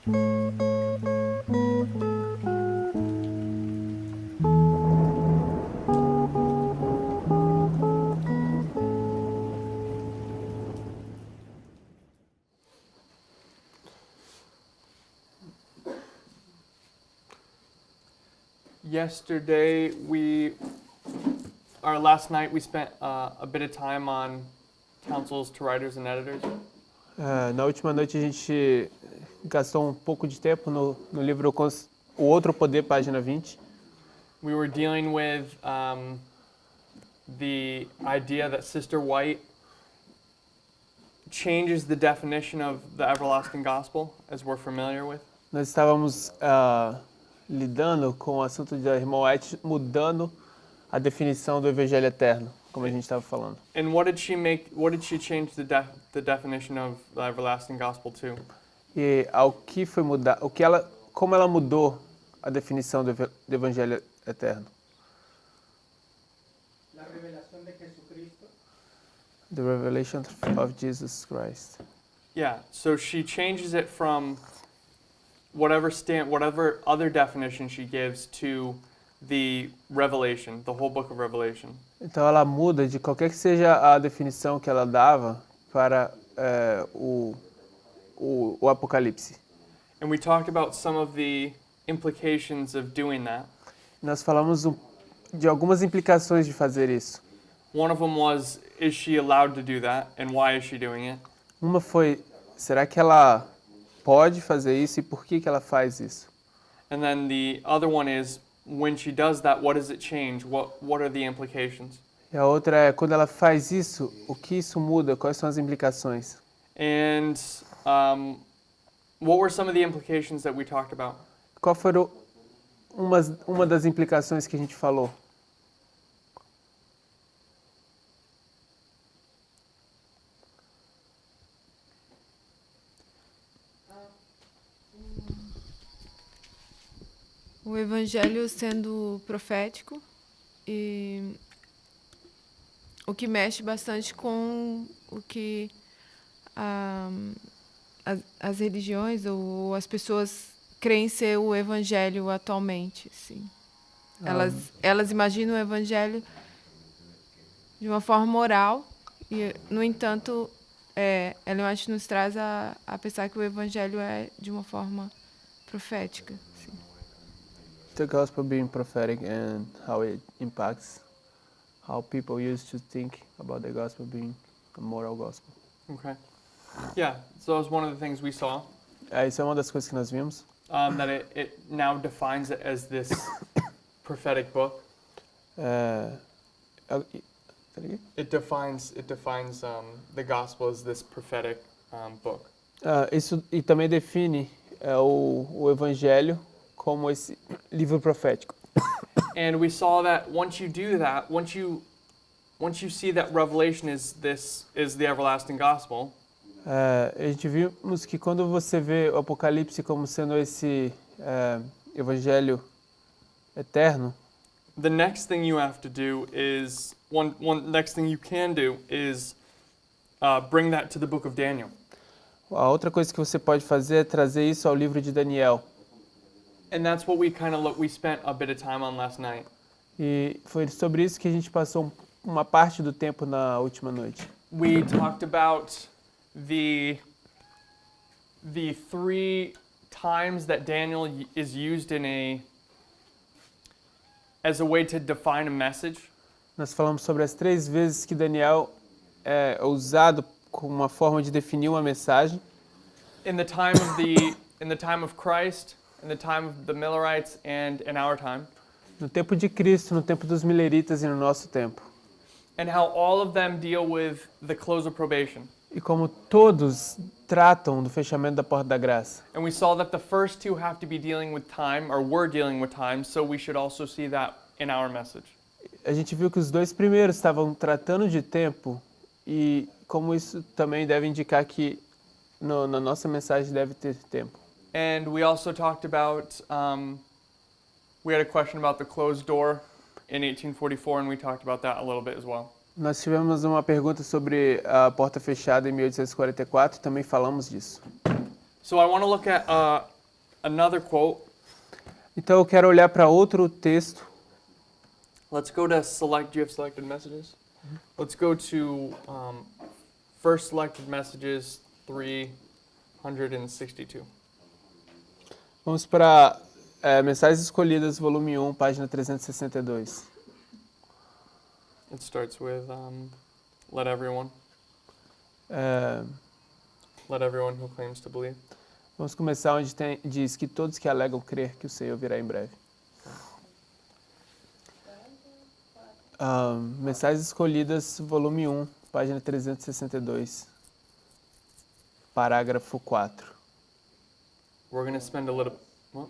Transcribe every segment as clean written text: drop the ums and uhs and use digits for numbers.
Yesterday, last night we spent a bit of time on counsels to writers and editors. Na última noite a gente gastou um pouco de tempo no livro O Outro Poder, página 20. We were dealing with the idea that Sister White changes the definition of the everlasting gospel, as we're familiar with. Nós estávamos lidando com o assunto da irmã White, mudando a definição do Evangelho Eterno, como a gente estava falando. And what did she change the definition of the everlasting gospel to? E como ela mudou a definição do Evangelho Eterno? La revelación de Jesucristo. The revelation of Jesus Christ. Yeah, so she changes it from whatever other definition she gives to the Revelation, the whole book of Revelation. Então ela muda de qualquer que seja a definição que ela dava para o Apocalipse. And we talked about some of the implications of doing that. Nós falamos de algumas implicações de fazer isso. One of them was, is she allowed to do that, and why is she doing it? Uma foi, será que ela pode fazer isso e por que ela faz isso? And then the other one is, when she does that, what does it change? What are the implications? E a outra é, quando ela faz isso, o que isso muda? Quais são as implicações? And what were some of the implications that we talked about? Qual foram uma das implicações que a gente falou? O evangelho sendo profético e o que mexe bastante com o que as religiões ou as pessoas creem ser o evangelho atualmente, assim. Elas imaginam o evangelho de uma forma moral e, no entanto, Ellen White nos traz a pensar que o evangelho é de uma forma profética. Assim. The gospel being prophetic and how it impacts how people used to think about the gospel being a moral gospel. Okay. Yeah, so that was one of the things we saw. Isso é uma das coisas que nós vimos. That it now defines it as this prophetic book. It defines the gospel as this prophetic book. Isso e também define o evangelho como esse livro profético. And we saw that once you do that, once you see that Revelation is the everlasting gospel. A gente vimos que quando você vê o Apocalipse como sendo esse evangelho eterno, the next thing you have to do is next thing you can do is bring that to the book of Daniel. A outra coisa que você pode fazer é trazer isso ao livro de Daniel. And that's what we spent a bit of time on last night. E foi sobre isso que a gente passou uma parte do tempo na última noite. We talked about the three times that Daniel is used as a way to define a message. Nós falamos sobre as 3 vezes que Daniel é usado como uma forma de definir uma mensagem. In the time of Christ, in the time of the Millerites, and in our time. No tempo de Cristo, no tempo dos Mileritas e no nosso tempo. And how all of them deal with the close of probation. E como todos tratam do fechamento da porta da graça. And we saw that the first two have to be dealing with time, or were dealing with time, so we should also see that in our message. A gente viu que os 2 primeiros estavam tratando de tempo e como isso também deve indicar que na nossa mensagem deve ter tempo. And we also talked about, we had a question about the closed door in 1844, and we talked about that a little bit as well. Nós tivemos uma pergunta sobre a porta fechada em 1844, também falamos disso. So I want to look at another quote. Então eu quero olhar para outro texto. Let's go to select. Do you have selected messages? Let's go to first selected messages 362. Vamos para Mensagens Escolhidas, volume 1, página 362. It starts with let everyone É, who claims to believe. vamos começar onde diz que todos que alegam crer que o Senhor virá em breve. Mensagens Escolhidas, volume 1, página 362, parágrafo 4. We're going to spend a little. What?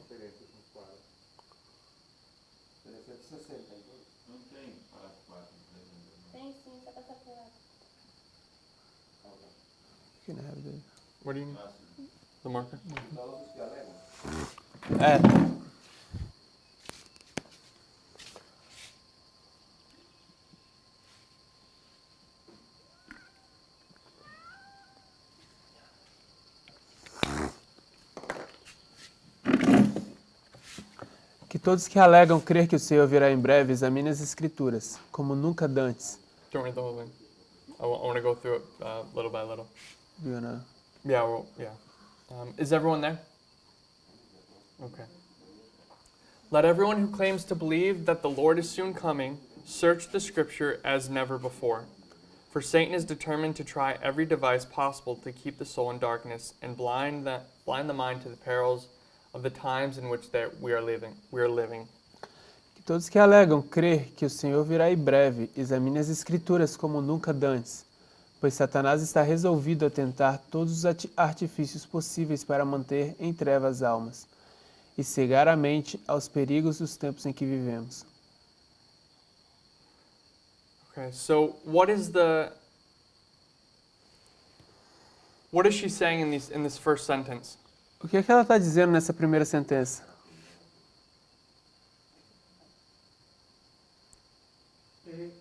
Can I have the- What do you need? The marker. É. Que todos que alegam crer que o Senhor virá em breve examinem as Escrituras, como nunca dantes. Don't read the whole thing. I want to go through it little by little. Do you wanna- Yeah, well, yeah. Is everyone there? Okay. Let everyone who claims to believe that the Lord is soon coming search the Scripture as never before. For Satan is determined to try every device possible to keep the soul in darkness and blind the mind to the perils of the times in which we are living. Que todos que alegam crer que o Senhor virá em breve examinem as Escrituras como nunca dantes, pois Satanás está resolvido a tentar todos os artifícios possíveis para manter em trevas as almas e cegar a mente aos perigos dos tempos em que vivemos. Okay, so what is she saying in this first sentence? O que é que ela está dizendo nessa primeira sentença?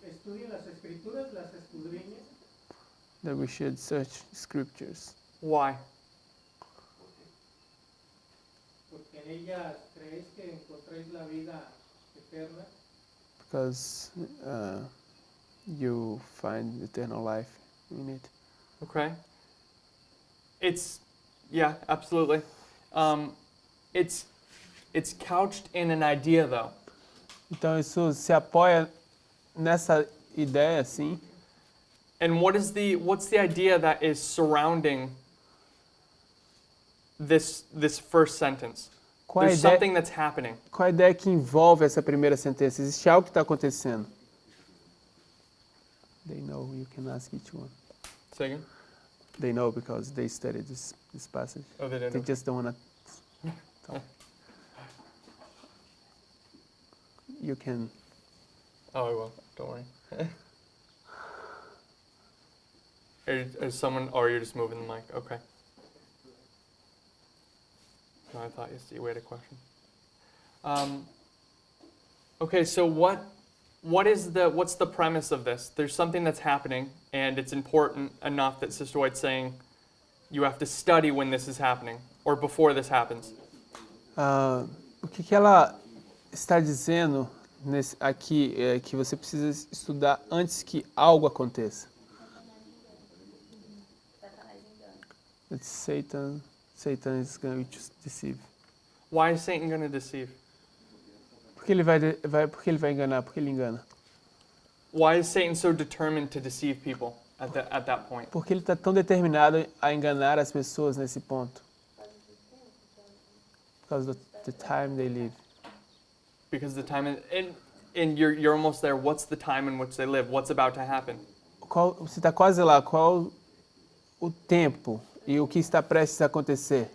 Estudien las escrituras, las escudriñen, That we should search scriptures. Why? porque en ellas creéis que encontréis la vida eterna. Because you find eternal life in it. Okay. Yeah, absolutely. It's couched in an idea, though. Então isso se apoia nessa ideia, sim. And what's the idea that is surrounding this first sentence? Qual a There's ideia, something that's happening. qual a ideia que envolve essa primeira sentença? Existe algo que está acontecendo. They know, you can ask each one. Say again? They know because they studied this passage. Oh, they They didn't. just don't want to. You can. Oh, I will. Don't worry. Is someone, or you're just moving the mic? Okay. No, I thought you had a question. Okay, so what's the premise of this? There's something that's happening, and it's important enough that Sister White's saying you have to study when this is happening, or before this happens. O que ela está dizendo aqui é que você precisa estudar antes que algo aconteça. It's Satan is going to deceive. Why is Satan going to deceive? Porque ele vai enganar, porque ele engana. Why is Satan so determined to deceive people at that point? Porque ele está tão determinado a enganar as pessoas nesse ponto. Because of the time they live. Because the time and you're almost there. What's the time in which they live? What's about to happen? Você está quase lá. Qual o tempo e o que está prestes a acontecer?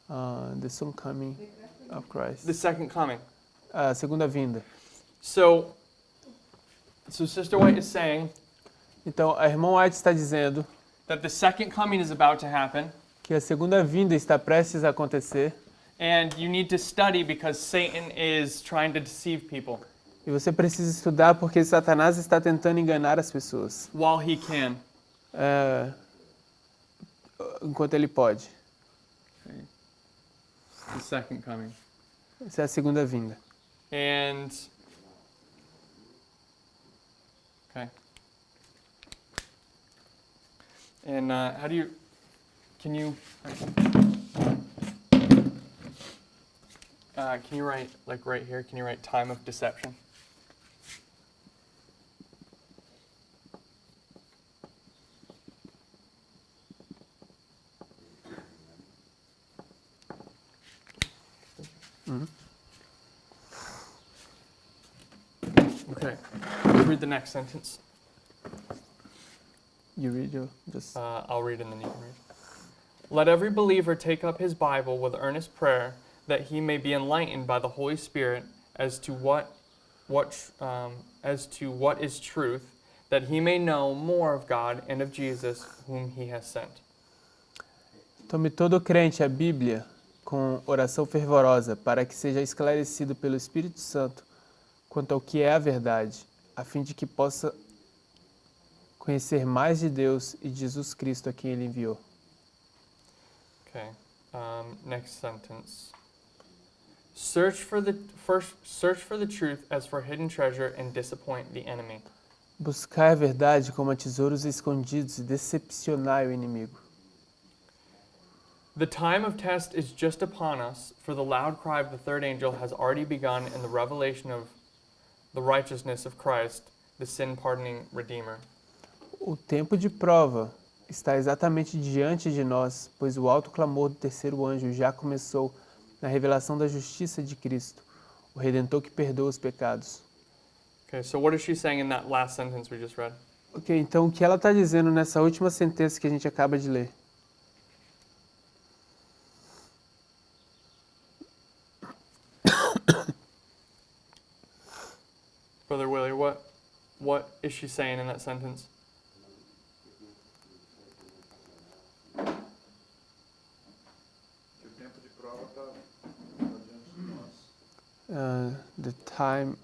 The soon coming of Christ. The second coming. A segunda vinda. So Sister White is saying Então, a irmã White está dizendo that the second coming is about to happen, que a segunda vinda está prestes a acontecer and you need to study because Satan is trying to deceive people e você precisa estudar porque Satanás está tentando enganar as pessoas while he can. enquanto ele pode. the second coming. Essa é a segunda vinda. And okay. And how do you? Can you? Can you write like right here? Can you write time of deception? Okay. Let's read the next sentence. You read your just I'll read and then you can read. Let every believer take up his Bible with earnest prayer, that he may be enlightened by the Holy Spirit as to what is truth, that he may know more of God and of Jesus, whom he has sent. Tome todo crente a Bíblia com oração fervorosa, para que seja esclarecido pelo Espírito Santo quanto ao que é a verdade, a fim de que possa conhecer mais de Deus e de Jesus Cristo a quem ele enviou. Okay. Next sentence. Search for the truth as for hidden treasure and disappoint the enemy. Buscai a verdade como a tesouros escondidos e decepcionai o inimigo. The time of test is just upon us, for the loud cry of the third angel has already begun in the revelation of the righteousness of Christ, the sin-pardoning Redeemer. O tempo de prova está exatamente diante de nós, pois o alto clamor do terceiro anjo já começou na revelação da justiça de Cristo, o Redentor que perdoa os pecados. Okay, so what is she saying in that last sentence we just read? Ok, então o que ela está dizendo nessa última sentença que a gente acaba de ler? Brother Willie, what is she saying in that sentence? Que o tempo de prova está diante de nós. The time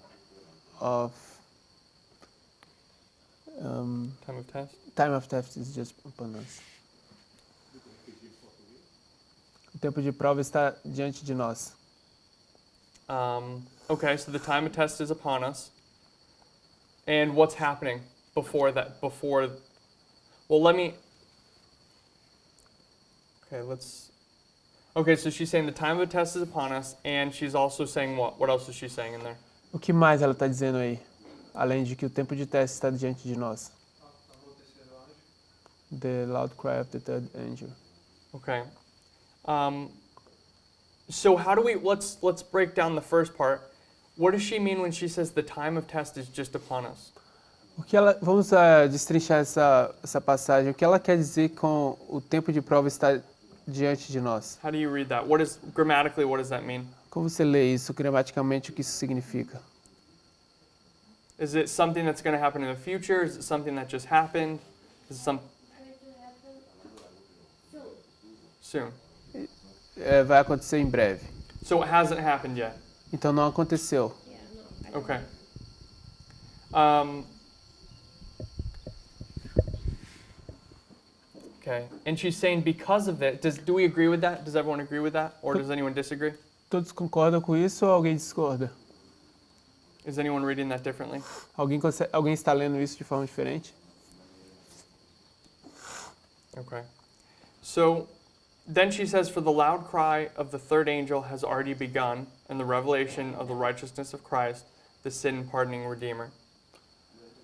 of Time of test? test is just upon us. O tempo de prova está diante de nós. Okay, so the time of test is upon us. And what's happening before that? Well, let me... Okay, so she's saying the time of the test is upon us, and she's also saying what? What else is she saying in there? O que mais ela está dizendo aí? Além de que o tempo de teste está diante de nós. The loud cry of the third angel. Okay. So how do we... Let's break down the first part. What does she mean when she says the time of test is just upon us? Vamos destrinchar essa passagem. O que ela quer dizer com o tempo de prova está diante de nós? How do you read that? Grammatically, what does that mean? Como você lê isso gramaticamente? O que isso significa? Is it something that's going to happen in the future? Is it something that just happened? Is it soon? Vai acontecer em breve. So it hasn't happened yet. Então não aconteceu. Okay. Okay. And she's saying because of that, do we agree with that? Does everyone agree with that? Or does anyone disagree? Todos concordam com isso ou alguém discorda? Is anyone reading that differently? Alguém está lendo isso de forma diferente? Okay. So then she says, for the loud cry of the third angel has already begun in the revelation of the righteousness of Christ, the sin-pardoning Redeemer.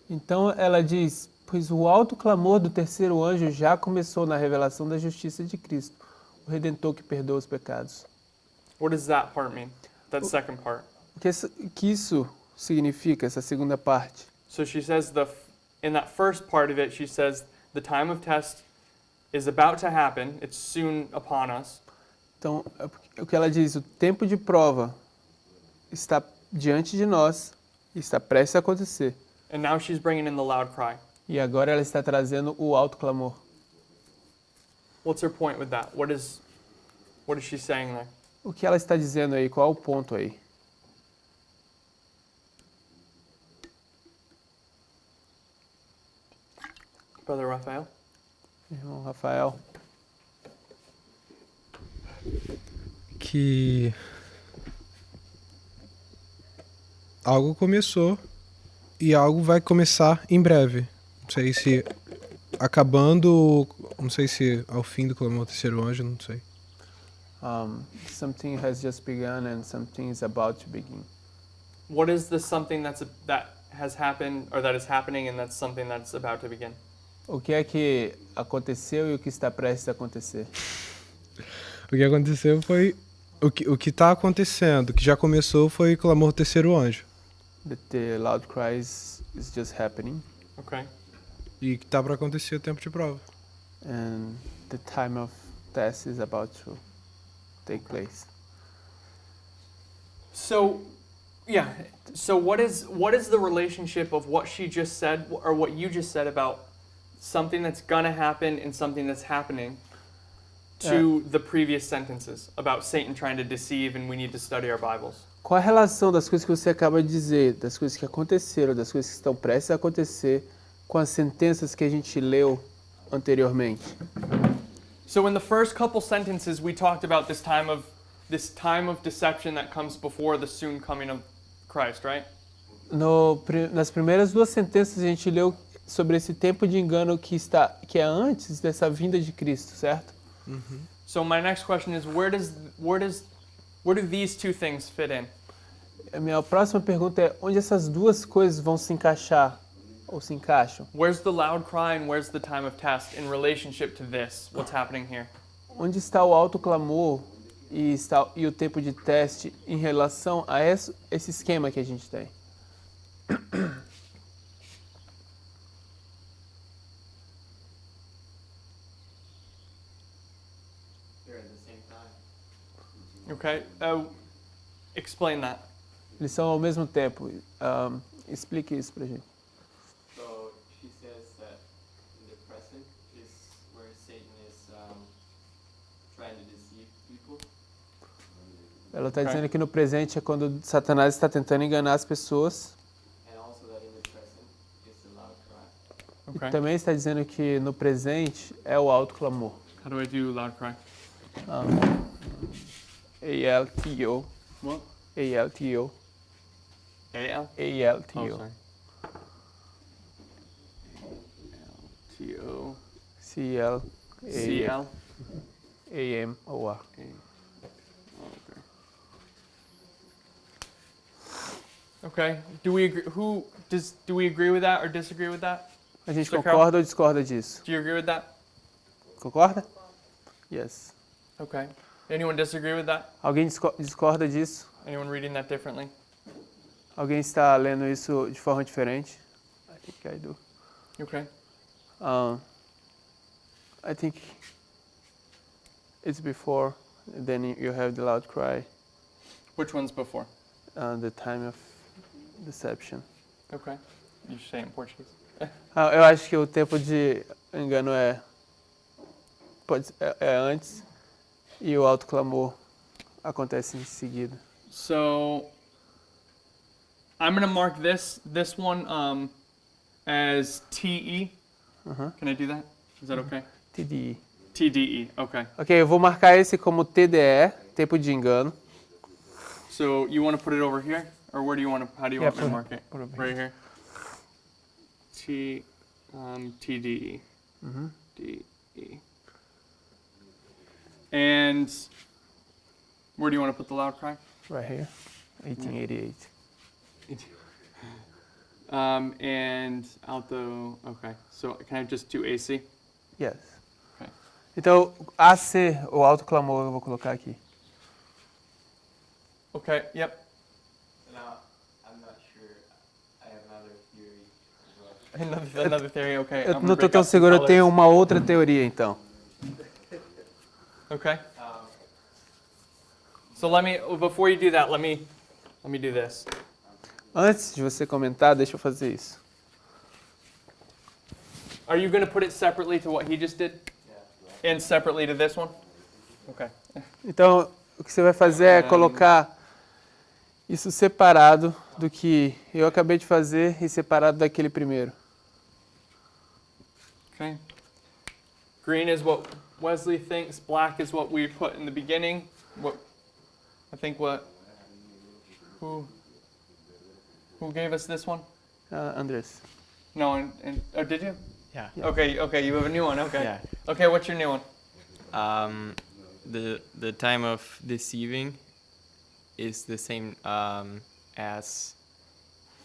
Então ela diz, pois o alto clamor do terceiro anjo já começou na revelação da justiça de Cristo, o Redentor que perdoa os pecados. What does that part mean? That second part. O que isso significa, essa segunda parte? So she says in that first part of it, she says the time of test is about to happen. It's soon upon us. Então, o que ela diz, o tempo de prova está diante de nós, está prestes a acontecer. And now she's bringing in the loud cry. E agora ela está trazendo o alto clamor. What's her point with that? What is she saying there? O que ela está dizendo aí? Qual é o ponto aí? Brother Raphael? Irmão Rafael. que algo começou e algo vai começar em breve. Não sei se acabando, não sei se ao fim do Clamor Terceiro Anjo, não sei. Something has just begun and something is about to begin. What is the something that has happened or that is happening and that's something that's about to begin? O que é que aconteceu e o que está prestes a acontecer? O que aconteceu foi o que tá acontecendo, o que já começou foi Clamor Terceiro Anjo. That the loud cries is just happening Okay. E que tá para acontecer o tempo de prova. and the time of test is about to take place. So, yeah. So what is the relationship of what she just said or what you just said about something that's gonna happen and something that's happening to the previous sentences about Satan trying to deceive and we need to study our Bibles? Qual a relação das coisas que você acaba de dizer, das coisas que aconteceram, das coisas que estão prestes a acontecer, com as sentenças que a gente leu anteriormente? So in the first couple sentences we talked about this time of deception that comes before the soon coming of Christ, right? Nas primeiras duas sentenças a gente leu sobre esse tempo de engano que é antes dessa vinda de Cristo, certo? So my next question is where do these two things fit in? A minha próxima pergunta é onde essas duas coisas vão se encaixar ou se encaixam? Where's the loud cry and where's the time of test in relationship to this? What's happening here? Onde está o alto clamor e o tempo de teste em relação a esse esquema que a gente tem? Okay. Explain that. Eles são ao mesmo tempo. Explique isso pra gente. So she says that in the present is where Satan is trying to deceive people. Ela está dizendo que no presente é quando Satanás está tentando enganar as pessoas. And also that in the present is the loud cry. Okay. E também está dizendo que no presente é o alto clamor. How do I do loud cry? A-L-T-O. What? A-L-T-O. A-L? A-L-T-O. Oh, sorry. L-T-O. C-L-A-M-O-R. C-L? A-M-O-R. Okay. Do we agree with that or disagree with that? A gente Mr. concorda ou discorda disso? Do you agree with that? Concorda? Yes. Okay. Anyone disagree with that? Alguém discorda disso? Anyone reading that differently? Alguém está lendo isso de forma diferente? I think I do. Okay. I think it's before, then you have the loud cry, Which one's before? the time of deception. Okay. You say it in Portuguese. Eu acho que o tempo de engano é antes e o alto clamor acontece em seguida. So I'm gonna mark this one as TE. Can I do that? Is that okay? TDE. TDE. Okay. Ok, eu vou marcar esse como TDE, tempo de engano. So you want to put it over here, or where do you want to? How do you Yeah, want me to mark it? put it over Right here. TDE. DE. And where do you want to put the loud cry? Right here, 1888. And Alto. Okay. So can I just do AC? Yes. Okay. Então, AC, o alto clamor, eu vou colocar aqui. Okay. Yep. Now, I'm not sure. I have another theory as well. Another theory. Okay. Eu I'm gonna não estou break tão up some seguro, eu colors. tenho uma outra teoria então. Okay. So before you do that, let me do this. Antes de você comentar, deixa eu fazer isso. Are you going to put it separately to what he just did? And separately to this one? Okay. Então, o que você vai fazer é colocar isso separado do que eu acabei de fazer e separado daquele primeiro. Okay. Green is what Wesley thinks. Black is what we put in the beginning. I think who gave us this one? Andres. No, oh, did you? Yeah. Okay, you have a new one, okay. Yeah. Okay, what's your new one? The time of deceiving is the same as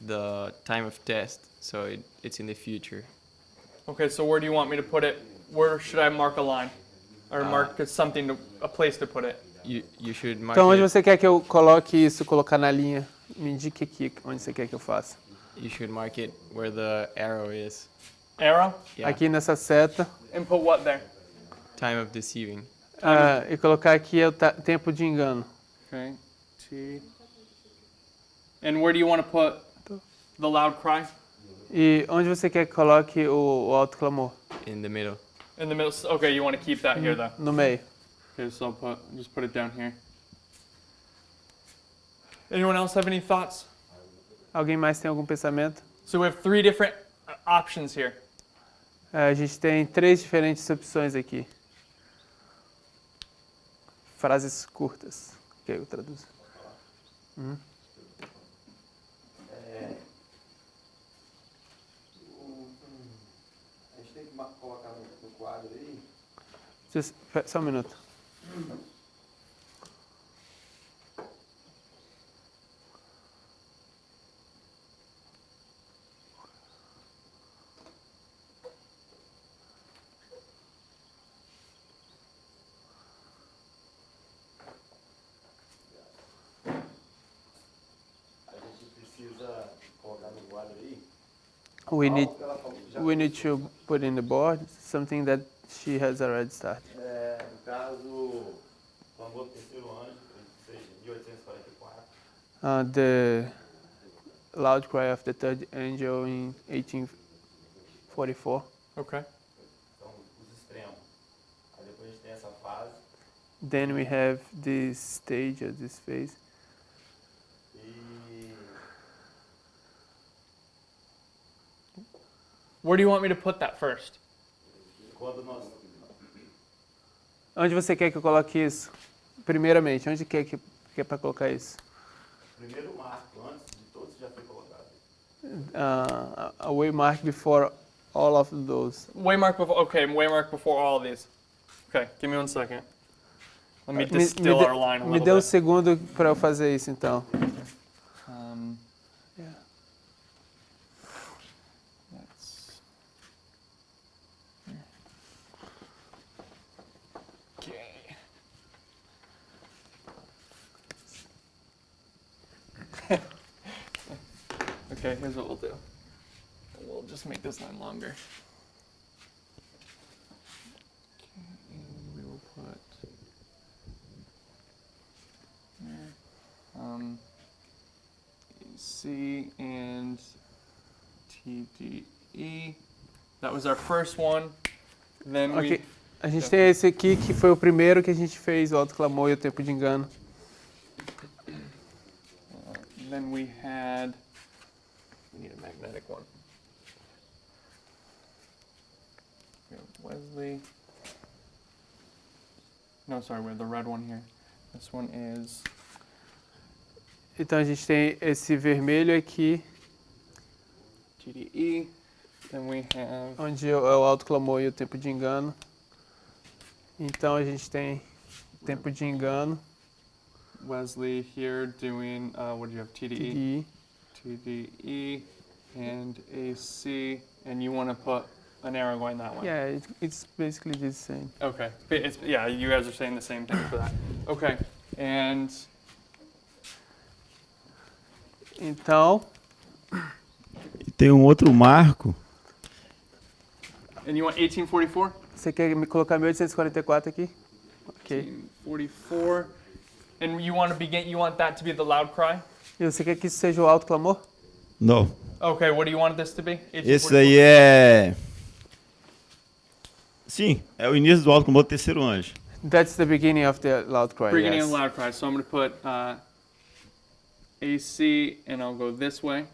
the time of test, so it's in the future. Okay, so where do you want me to put it? Where should I mark a line? Or mark a place to put it? You should mark Então, onde it. você quer que eu coloque isso, colocar na linha? Me indique aqui onde você quer que eu faça. You should mark it where the arrow is. Arrow? Yeah. Aqui nessa seta. And put what there? Time of deceiving. E colocar aqui é o tempo de engano. Okay, T. And where do you want to put the loud cry? E onde você quer que coloque o alto clamor? In the middle. In the middle. Okay, you want to keep that here though. No meio. Okay, so just put it down here. Anyone else have any thoughts? Alguém mais tem algum pensamento? So we have 3 different options here. A gente tem 3 diferentes opções aqui. Frases curtas. Ok, eu traduzo. A gente tem que colocar no quadro aí. Só um minuto. Precisa colocar no quadro aí. We need to put in the board something that she has already started. No caso, Clamor do Terceiro Anjo, seja, 1844. The loud cry of the third angel in 1844. Okay. Então, os extremos. Aí depois a gente tem essa fase. Then we have this stage or this phase. Where do you want me to put that first? Quando nós. Onde você quer que eu coloque isso? Primeiramente, onde quer que é para colocar isso? Primeiro marco, antes de todos já foi colocado. A waymark before all of those. Waymark before all of these. Okay, give me 1 second. Let me distill our line a Me little dê um bit. segundo para eu fazer isso, então. Yeah. That's... Okay. Okay, here's what we'll do. We'll just make this line longer. Okay, and we will put there. C and TDE. That was our first one. Then Ok. A gente tem esse aqui que foi o primeiro que a gente fez, o alto clamor e o tempo de engano. Then we need a magnetic one. We have Wesley. No, sorry, we have the red one here. This one is Então a gente tem esse vermelho aqui, TDE. Then we have onde é o alto clamor e o tempo de engano. Então a gente tem tempo de engano, Wesley here doing, what do you have, TDE? TDE. TDE and AC, and you want to put an arrow going that way. Yeah, it's basically the same. Okay. Yeah, you guys are saying the same thing for that. Okay. And Então, E tem um outro marco. you want 1844? você quer me colocar 1844 aqui? Ok. 1844. And you want that to be the loud cry? E você quer que isso seja o alto clamor? Não. Okay, what do you want this to be? Esse daí é. Sim, é o início do Alto Clamor do Terceiro Anjo. That's the beginning of the loud cry. Beginning Yes. of loud cry. So I'm going to put AC and I'll go this way.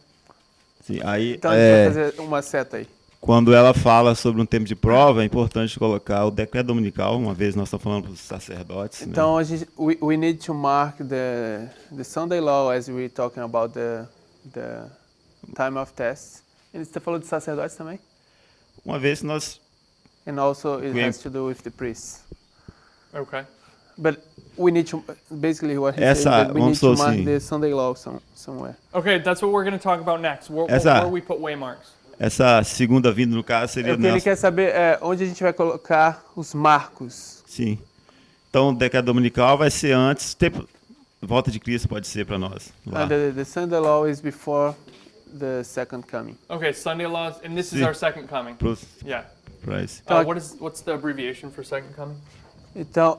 Sim, aí Então a gente vai fazer uma seta aí. quando ela fala sobre um tempo de prova, é importante colocar o decreto dominical, uma vez nós estamos falando para os sacerdotes. Né? Então, we need to mark the Sunday law as we're talking about the time of test. E você falou de sacerdotes também? Uma vez que nós... And also it We- has to do with the priests. Okay. But we need to, basically what he's Essa, saying, that we need vamos to supor mark assim, the Sunday law somewhere. Okay, that's what we're going to talk about next. Where Essa- we put waymarks. essa segunda vinda, no caso, seria... O que ele quer saber é onde a gente vai colocar os marcos. Sim. Então, o decreto dominical vai ser antes, tempo, volta de Cristo pode ser para nós. Lá. The Sunday law is before the second coming. Okay, Sunday laws, and this is Sim. our second coming. Pros, Yeah. pra esse. What's the abbreviation for second coming? Então,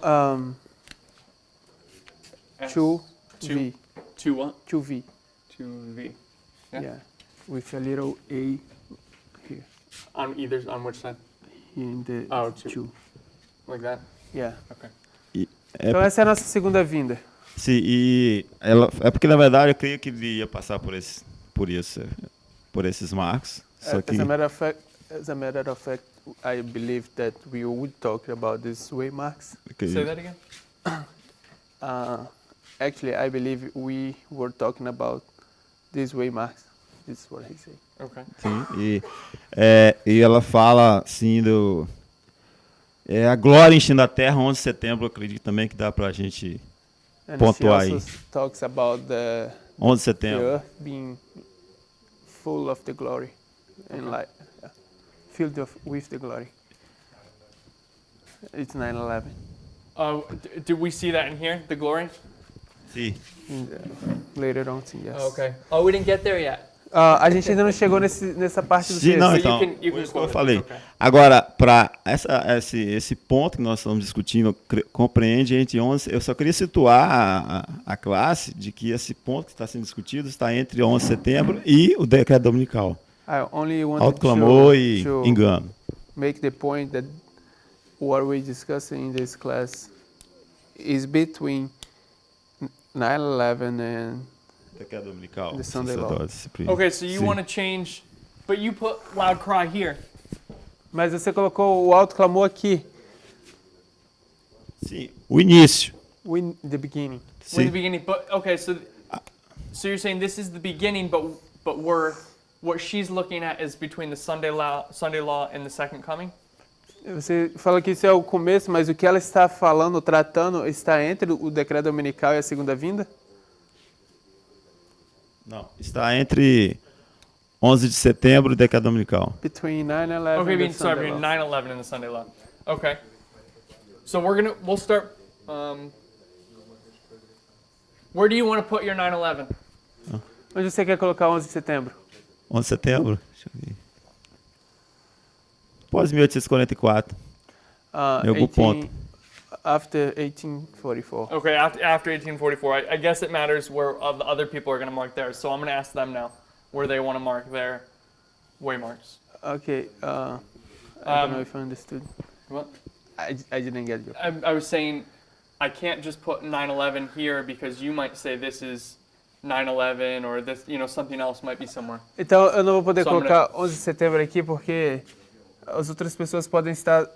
S. 2V. Two what? 2V. 2V. Yeah. Yeah. With a little A here. On which side? Here in the Oh, two. 2. Like that? Yeah. Okay. Então essa é a nossa segunda vinda. Sim, e ela, é porque, na verdade, eu creio que ele ia passar por esses marcos. Só que, As a matter of fact, I believe that we would talk about these waymarks. Say that again? Actually, I believe we were talking about these waymarks. This is what he said. Okay. sim, e ela fala, assim, a glória enchendo a terra, 11 de setembro, eu acredito também que dá pra gente And pontuar she aí. also talks about 11 de the setembro. earth being full of the glory and light, filled with the glory. It's 9/11. Did we see that in here? The glory? Sim. Later on, sim, yes. Okay. Oh, we didn't get there yet. A gente ainda não chegou nessa parte do Sim, texto. não, So então, you can por isso que quote eu it. falei. Okay. Agora, para esse ponto que nós estamos discutindo, compreende entre 11, eu só queria situar a classe de que esse ponto que está sendo discutido está entre 11 de setembro e o decreto dominical. I only Alto wanted clamor e to engano. make the point that what we're discussing in this class is between 9/11 and Decreto dominical. The Sunday law. sacerdotes, Okay, so you Sim. want to change, but you put loud cry here. Mas você colocou o alto clamor aqui, Sim, o início. the beginning. We're in the Sim. beginning, but okay, so you're saying this is the beginning, but what she's looking at is between the Sunday law and the second coming. Você fala que isso é o começo, mas o que ela está falando, tratando, está entre o decreto dominical e a segunda vinda? Não, está entre 11 de setembro e decreto dominical. Between 9/11 Okay, and the sorry, Sunday between law. 9/11 and the Sunday law. Okay. So we'll start. Where do you want to put your 9/11? Onde você quer colocar 11 de setembro? 11 de setembro? Deixa eu ver. Pós 1844. Em algum ponto. After 1844. Okay, after 1844. I guess it matters where the other people are going to mark theirs. So I'm going to ask them now where they want to mark their waymarks. Okay, I don't know if I understood. What? I didn't get you. I was saying I can't just put 9/11 here because you might say this is 9/11 or this, something else might be somewhere. Então eu não vou poder Só colocar 11 de setembro aqui porque as outras pessoas podem estar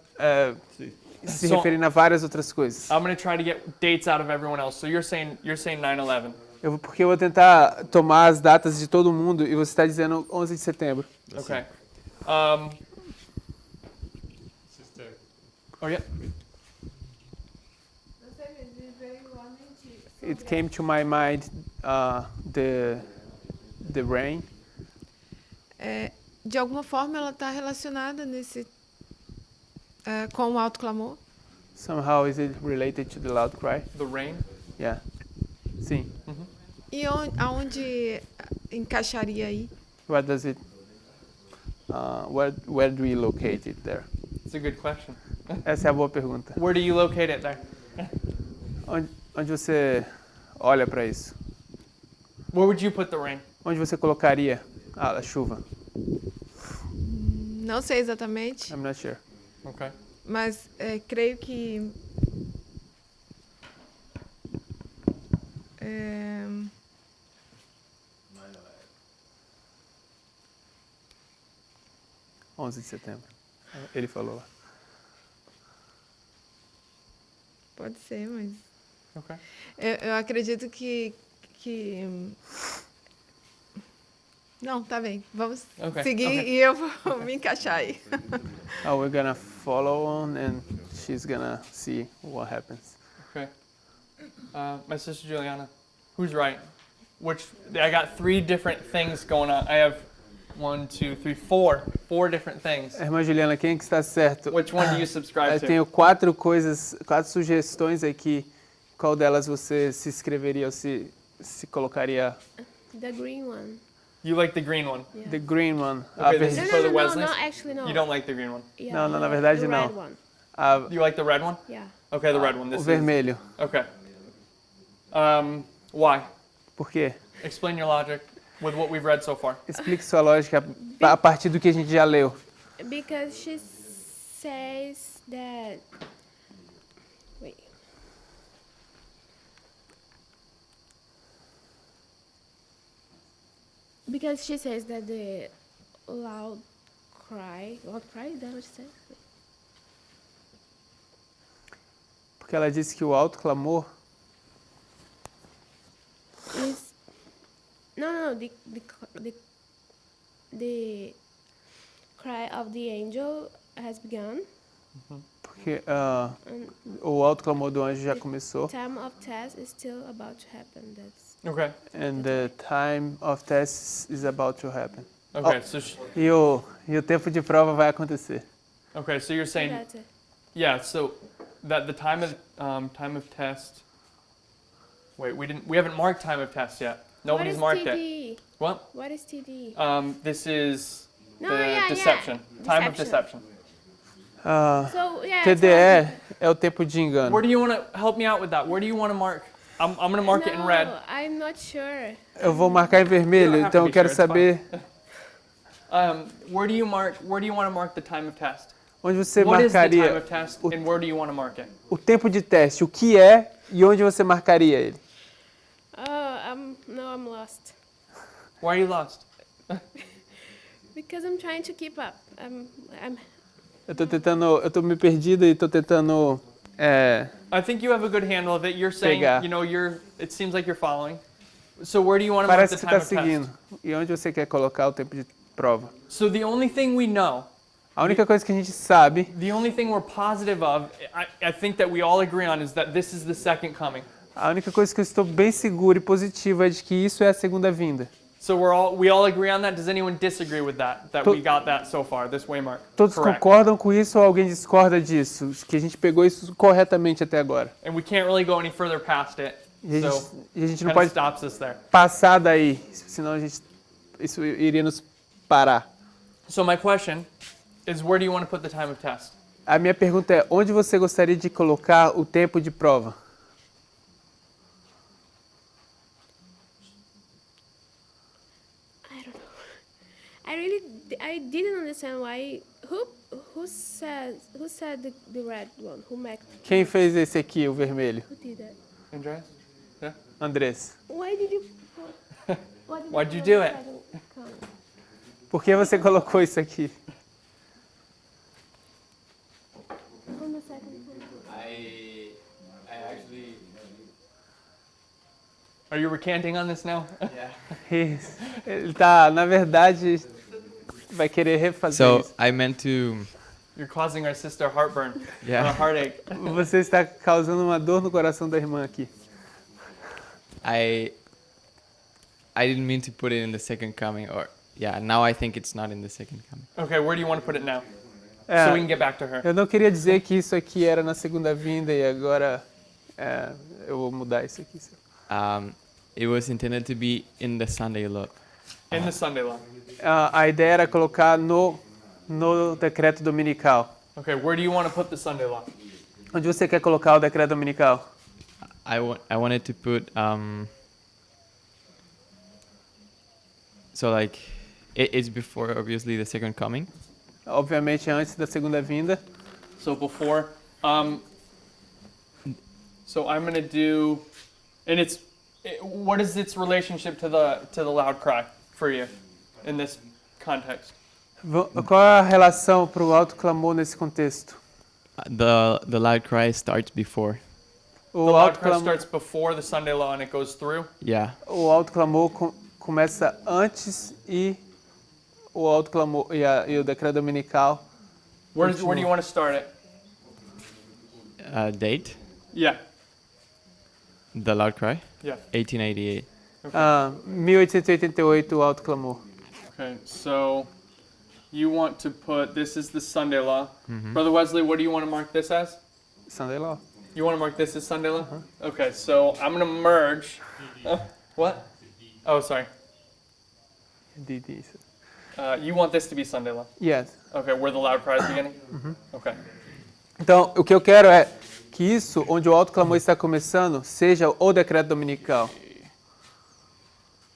se Só- referindo a várias outras coisas. I'm going to try to get dates out of everyone else. So you're saying 9/11. Porque eu vou tentar tomar as datas de todo mundo e você está dizendo 11 de setembro. Okay. Oh yeah. It came to my mind the rain. De alguma forma ela está relacionada com o alto clamor. Somehow is it related to the loud cry? The rain. Yeah. Sim. E aonde encaixaria aí? Where does it? Where do we locate it there? It's a good question. Essa é a boa pergunta. Where do you locate it there? Onde você olha para isso? Where would you put the rain? Onde você colocaria a chuva? Não sei exatamente, I'm not sure. Okay. mas creio que 11 de setembro. Ele falou lá. Pode ser, mas Okay. eu acredito que não, tá bem. Vamos Ok, seguir ok. e eu vou me encaixar aí. Oh, we're gonna follow on and she's gonna see what happens. Okay. My sister Juliana, who's right? I got 3 different things going on. I have 1, 2, 3, 4 different things. Irmã Juliana, quem que está certo? Which one do you subscribe Eu to? tenho 4 sugestões aqui. Qual delas você se inscreveria ou se colocaria? The green one. You like the green one. Yeah. The green one. Okay, A this verde. is for the Wesleys? No, actually no. You don't like the green one. Yeah, Não, na verdade the não. red one. You like the red one? Yeah. Okay, the red one. O This is vermelho. okay. Why? Por quê? Explain your logic with what we've read so far. Explique sua lógica a partir do que a gente já leu. Because she says that. Wait. Because she says that the loud cry, is that what she said? Porque ela disse que o alto clamor Is no, the cry of the angel has begun. porque o alto clamor do anjo já começou. Time of test is still about to happen. That's Okay. And the time of test is about to happen. Okay. E o tempo de prova vai acontecer. Okay. So you're saying, that's it. yeah. So that the time of test. Wait, we haven't marked time of test yet. Nobody's marked what is it. TD? What? What is TD? This is No, the yeah, deception. yeah. Time of Deception. deception. So yeah. TDE é o tempo de engano. Where do you want to help me out with that? Where do you want to mark? I'm going to mark it in red. No, I'm not sure. Eu vou marcar em vermelho, You don't have então to eu be quero sure, it's saber Where do you want to mark the time of test? onde você What is the time marcaria of test, and where do you want to mark it? o tempo de teste, o que é e onde você marcaria ele. I'm lost. Why are you lost? Because I'm trying to keep up. Eu tô me perdido e tô tentando I think you have a good handle of it. You're saying, Pegar. it seems like you're following. So where do you want to mark parece the que time está of seguindo. test? E onde você quer colocar o tempo de prova? So the only thing we know, A única coisa que a gente sabe, the only thing we're positive of, I think that we all agree on, is that this is the second coming. a única coisa que eu estou bem seguro e positivo é de que isso é a segunda vinda. So we all agree on that. Does anyone disagree with that? That we got that so far, this waymark? Todos Correct. concordam com isso ou alguém discorda disso? Que a gente pegou isso corretamente até agora. And we can't really go any further past it. E a So gente não kind of pode stops us there. passar daí, senão isso iria nos parar. So my question is, where do you want to put the time of test? A minha pergunta é, onde você gostaria de colocar o tempo de prova? I don't know. I didn't understand why. Who said the red one? Quem fez esse aqui, o vermelho? Who did that? Andreas? Yeah? Andrés. Why did you? Why'd you do it? Por que você colocou isso aqui? On the second one. I actually, Are you recanting on this now? yeah. Ele tá, na verdade, vai querer refazer So isso. I meant to, You're causing our sister heartburn, Yeah. or a heartache. Você está causando uma dor no coração da irmã aqui. I didn't mean to put it in the second coming, or yeah, now I think it's not in the second coming. Okay, where do you want to put it now? É, So we can get back to her. eu não queria dizer que isso aqui era na segunda vinda e agora eu vou mudar isso aqui. It was intended to be in the Sunday law. In the Sunday law. A ideia era colocar no decreto dominical. Okay, where do you want to put the Sunday law? Onde você quer colocar o decreto dominical? I wanted to put so like it's before obviously the second coming. Obviamente antes da segunda vinda. So before, so I'm gonna do, and what is its relationship to the loud cry for you in this context? Qual é a relação para o alto clamor nesse contexto? The loud cry starts before. The O loud alto cry clamor, starts before the Sunday law and it goes through. Yeah. o alto clamor começa antes e o alto clamor e o decreto dominical. Where do you want to start it? Date. Yeah. The loud cry. Yeah. 1888. 1888, o alto clamor. Okay, so you want to put this is the Sunday law. Brother Wesley, what do you want to mark this as? Sunday law. You want to mark this as Sunday law? Okay, so I'm going to merge. What? Oh, sorry. You want this to be Sunday law? Yes. Okay, where the loud cry is beginning? Okay. Então, o que eu quero é que isso, onde o alto clamor está começando, seja o decreto dominical.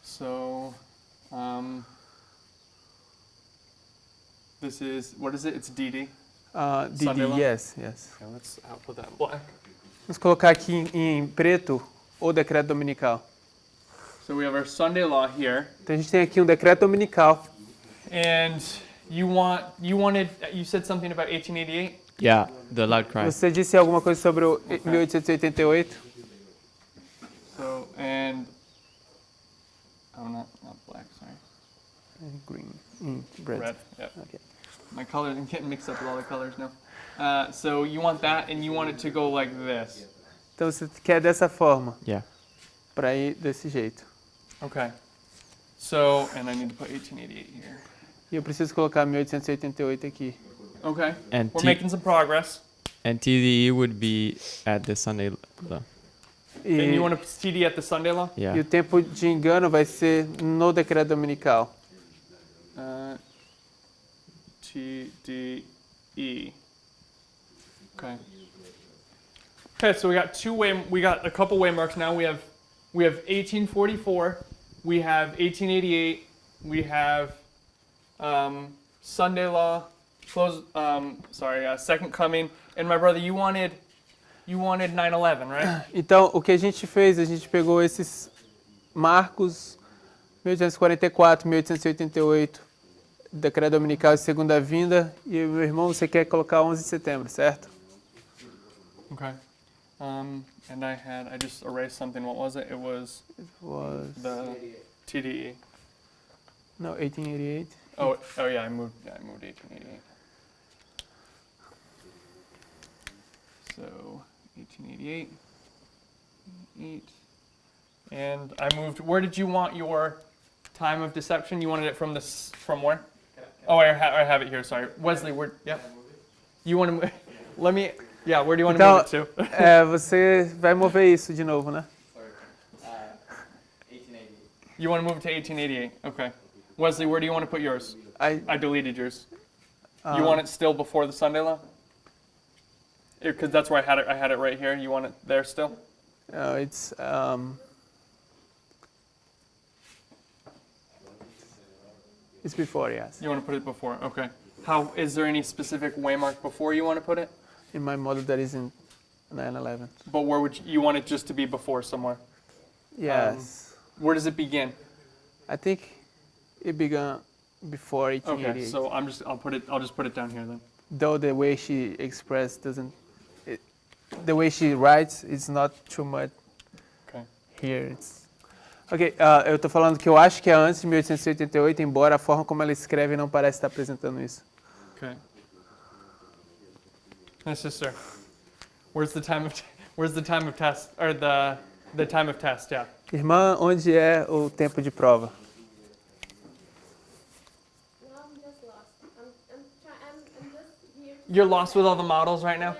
So, this is, what is it? It's DD. Sunday law? Yes. Okay, I'll put that in black. Vamos colocar aqui em preto o decreto dominical. So we have our Sunday law here. Então a gente tem aqui um decreto dominical. And you said something about 1888? Yeah, the loud cry. Você disse alguma coisa sobre o 1888? So, and, oh, not black, sorry. Green. Red. Red, yep. Okay. My colors, I'm getting mixed up with all the colors now. So you want that and you want it to go like this. Então você quer dessa forma, Yeah. para ir desse jeito. Okay. So, and I need to put 1888 here. E eu preciso colocar 1888 aqui. Okay. And We're making some progress. And TDE would be at the Sunday law. E, And you want to put TD at the Sunday law? Yeah. e o tempo de engano vai ser no decreto dominical. TDE. Okay. Okay, so we got a couple waymarks now. We have 1844, we have 1888, we have Sunday law, second coming, and my brother, you wanted 9/11, right? Então, o que a gente fez, a gente pegou esses marcos 1844, 1888, decreto dominical e segunda vinda, e meu irmão, você quer colocar 11 de setembro, certo? Okay. And I just erased something. What was it? It was the TDE. No, 1888. Oh yeah, I moved 1888. So 1888, 8, and I moved. Where did you want your time of deception? You wanted it from where? Oh, I have it here. Sorry, Wesley. Yep. You want to move? Let me. Yeah, where do you want to move it to? Você vai mover isso de novo, né? 1888. You want to move it to 1888. Okay. Wesley, where do you want to put yours? I deleted yours. You want it still before the Sunday law? Because that's where I had it. I had it right here. You want it there still? It's before, yes. You want to put it before? Okay. Is there any specific waymark before you want to put it? In my model that is in 9/11. But where would you want it just to be before somewhere? Yes. Where does it begin? I think it began before 1888. Okay, so I'll just put it down here then. Though the way she expressed the way she writes is not too much Okay. here. Ok, eu tô falando que eu acho que é antes de 1888, embora a forma como ela escreve não parece estar apresentando isso. Okay. My sister, where's the time of test or the time of test? Yeah. Irmã, onde é o tempo de prova? No, I'm just lost. I'm just here. You're lost with all the models right now?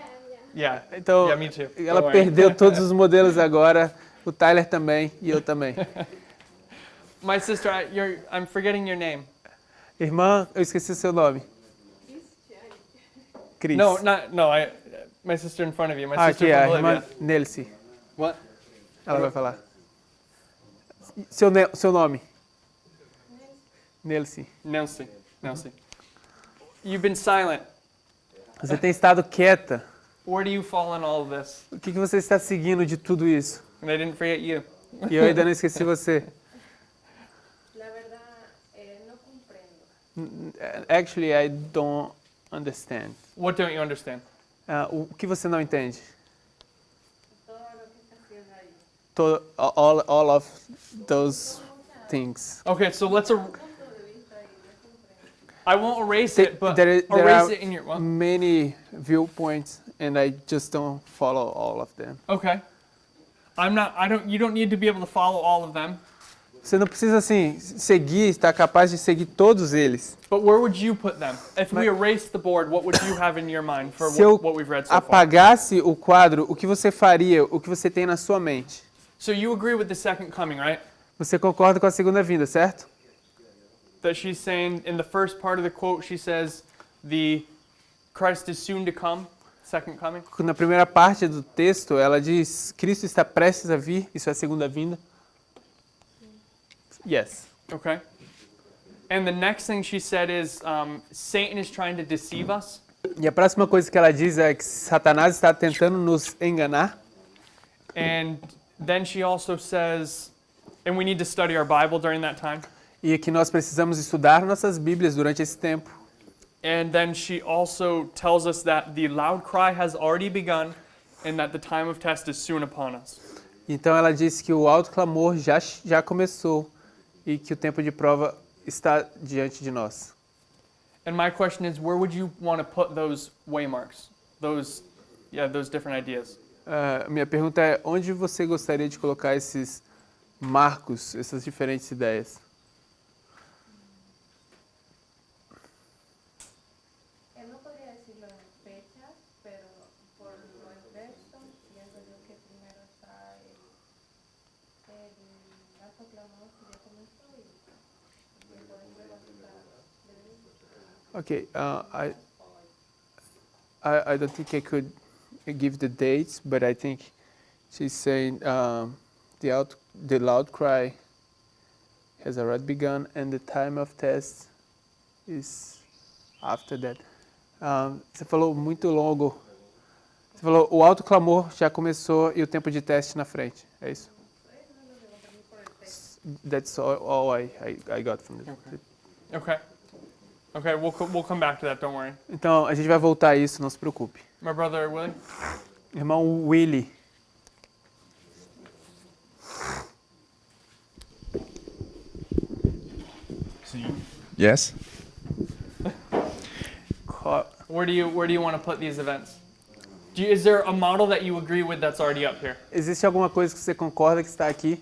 Yeah. Yeah. Então, Yeah, me too. ela Don't worry. perdeu todos os modelos agora, o Tyler também e eu também. My sister, I'm forgetting your name. Irmã, eu esqueci o seu nome. Cris. No, my sister in front of you. My sister Aqui é a from irmã Bolivia. Nelcy. What? Ela vai falar. Seu nome? Nelcy. Nelson. You've been silent. Você tem estado quieta. Where do you fall in all of this? O que você está seguindo de tudo isso? And I didn't forget you. E eu ainda não esqueci você. La verdad, no comprendo. Actually, I don't understand. What don't you understand? O que você não entende? All of those things. Okay, so let's. I won't erase it, but There erase are it in your. Well, many viewpoints, and I just don't follow all of them. okay. I'm not. I don't. You don't need to be able to follow all of them. Você não precisa assim seguir, estar capaz de seguir todos eles. But where would you put them? If we erased the board, what would you have in your mind for Se eu what we've read so far? apagasse o quadro, o que você faria? O que você tem na sua mente? So you agree with the second coming, right? Você concorda com a segunda vinda, certo? That she's saying in the first part of the quote, she says, "The Christ is soon to come." Second coming. Na primeira parte do texto, ela diz: Cristo está prestes a vir. Isso é a segunda vinda. Yes. Okay. And the next thing she said is, Satan is trying to deceive us. E a próxima coisa que ela diz é que Satanás está tentando nos enganar. And then she also says, and we need to study our Bible during that time. E que nós precisamos estudar nossas Bíblias durante esse tempo. And then she also tells us that the loud cry has already begun and that the time of test is soon upon us. Então ela diz que o alto clamor já começou e que o tempo de prova está diante de nós. And my question is, where would you want to put those waymarks? Those different ideas. Minha pergunta é, onde você gostaria de colocar esses marcos, essas diferentes ideias? Eu não poderia decirlo en fechas, pero por el verso, pienso yo que primero está el alto clamor que ya comenzó y después luego está Okay, I don't think I could give the dates, but I think she's saying the loud cry has already begun and the time of test is after that. Você falou muito longo. Você falou o alto clamor já começou e o tempo de teste na frente. É isso? That's all I got from it. Okay. Okay, we'll come back to that, don't worry. Então, a gente vai voltar a isso, não se preocupe. My brother Willie? Irmão Willie. Yes? Where do you want to put these events? Is there a model that you agree with that's already up here? Existe alguma coisa que você concorda que está aqui?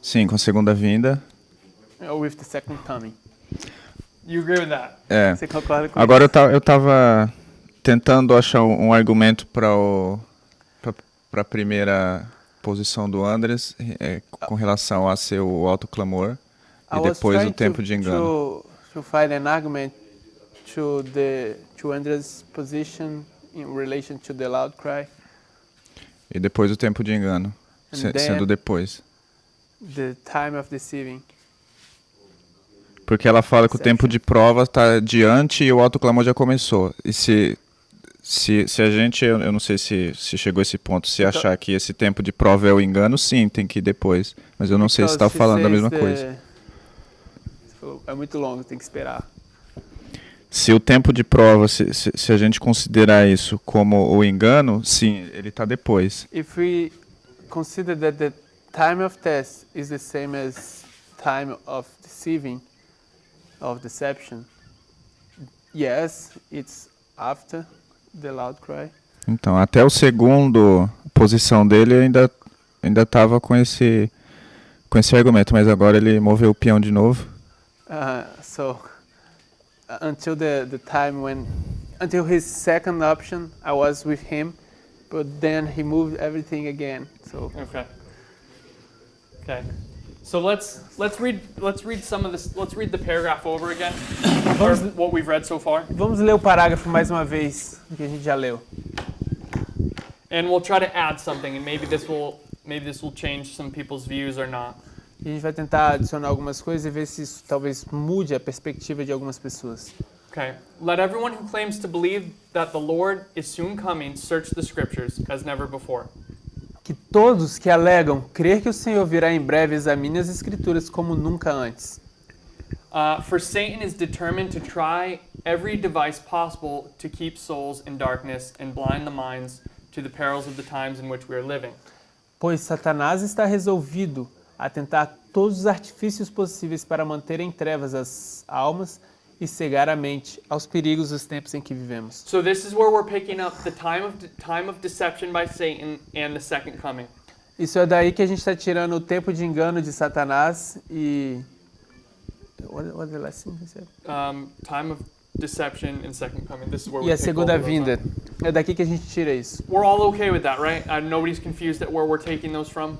Sim, com a segunda vinda. With the second coming. You agree with that? É. Você concorda com Agora isso? eu tava tentando achar um argumento para a primeira posição do Andres com relação a ser o alto clamor e depois o tempo de engano. To find an argument to Andre's position in relation to the loud cry. E depois o tempo de engano, sendo depois. The time of deceiving. Porque ela fala que o tempo de prova está diante e o alto clamor já começou. E se a gente, eu não sei se chegou a esse ponto, se achar que esse tempo de prova é o engano, sim, tem que ir depois. Mas eu não sei se está falando da mesma coisa. É muito longo, tem que esperar. Se o tempo de prova, se a gente considerar isso como o engano, sim, ele está depois. If we consider that the time of test is the same as time of deceiving, of deception, yes, it's after the loud cry. Então, até o segundo posição dele ainda estava com esse argumento, mas agora ele moveu o peão de novo. So until the time until his second option, I was with him, but then he moved everything again. So Okay. So let's read some of this. Let's read the paragraph over again. Or what we've read so far. Vamos ler o parágrafo mais uma vez que a gente já leu. And we'll try to add something, and maybe this will change some people's views or not. E a gente vai tentar adicionar algumas coisas e ver se isso talvez mude a perspectiva de algumas pessoas. Okay. Let everyone who claims to believe that the Lord is soon coming search the scriptures as never before. Que todos que alegam crer que o Senhor virá em breve examinem as Escrituras como nunca antes. For Satan is determined to try every device possible to keep souls in darkness and blind the minds to the perils of the times in which we are living. Pois Satanás está resolvido a tentar todos os artifícios possíveis para manter em trevas as almas e cegar a mente aos perigos dos tempos em que vivemos. So this is where we're picking up the time of deception by Satan and the second coming. Isso é daí que a gente está tirando o tempo de engano de Satanás e... What the last thing he said? Time of deception and second coming. This is where we E a pick segunda both of those vinda. up. É daqui que a gente tira isso. We're all okay with that, right? Nobody's confused at where we're taking those from.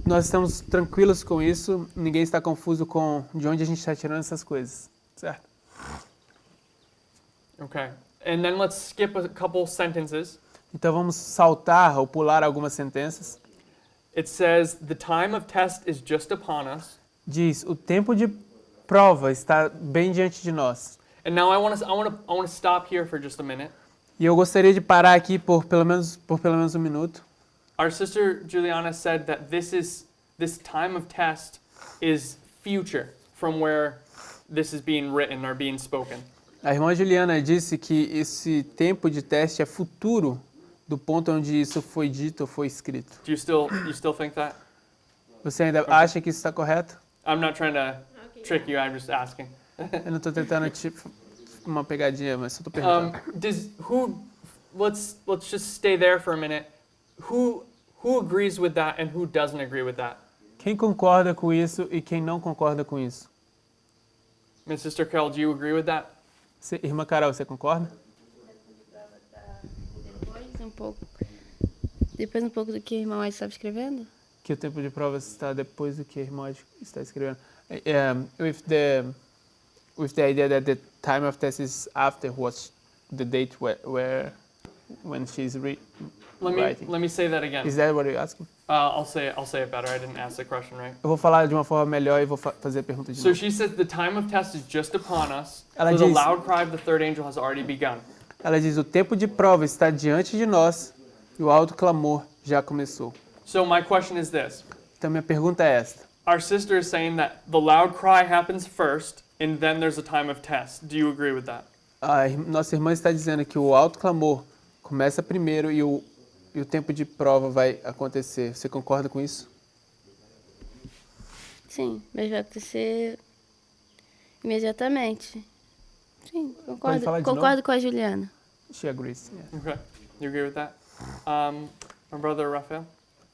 Nós estamos tranquilos com isso, ninguém está confuso com de onde a gente está tirando essas coisas, certo? Okay. And then let's skip a couple sentences. Então vamos saltar ou pular algumas sentenças. It says, the time of test is just upon us. Diz, o tempo de prova está bem diante de nós. And now I want to stop here for just a minute. E eu gostaria de parar aqui por pelo menos um minuto. Our sister Juliana said that this time of test is future from where this is being written or being spoken. A irmã Juliana disse que esse tempo de teste é futuro do ponto onde isso foi dito ou foi escrito. Do you still think that? Você ainda acha que isso está correto? I'm not trying to trick you. I'm just asking. Eu não estou tentando tipo uma pegadinha, mas só estou perguntando. Let's just stay there for a minute. Who agrees with that and who doesn't agree with that? Quem concorda com isso e quem não concorda com isso? Miss Sister Carol, do you agree with that? Irmã Carol, você concorda? Depois um pouco do que o irmão Ed estava escrevendo? Que o tempo de prova está depois do que a irmã está escrevendo. With the idea that the time of test is after what's the date when she's writing. Let me say that again. Is that what you're asking? I'll say it better. I didn't ask the question right. Eu vou falar de uma forma melhor e vou fazer a pergunta de So novo. she says the time of test is just upon us. Ela For the diz- loud cry of the third angel has already begun. Ela diz, o tempo de prova está diante de nós e o alto clamor já começou. So my question is this. Então minha pergunta é esta. Our sister is saying that the loud cry happens first and then there's a time of test. Do you agree with that? Nossa irmã está dizendo que o alto clamor começa primeiro e o tempo de prova vai acontecer. Você concorda com isso? Sim, mas vai acontecer imediatamente. Sim, Pode falar de concordo novo? com a Juliana. She agrees. Yeah. Okay. You agree with that? My brother Raphael,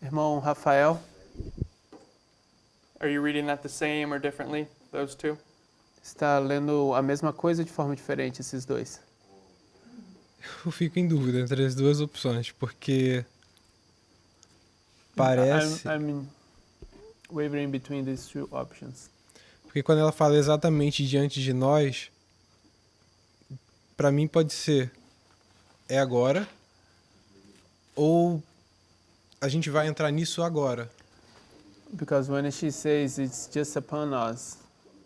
Irmão Rafael, are you reading that the same or differently, those two? está lendo a mesma coisa de forma diferente, esses dois? Eu fico em dúvida entre as duas opções, porque parece... I'm wavering between these two options. Porque quando ela fala exatamente diante de nós, para mim pode ser é agora, ou a gente vai entrar nisso agora. Because when she says it's just upon us,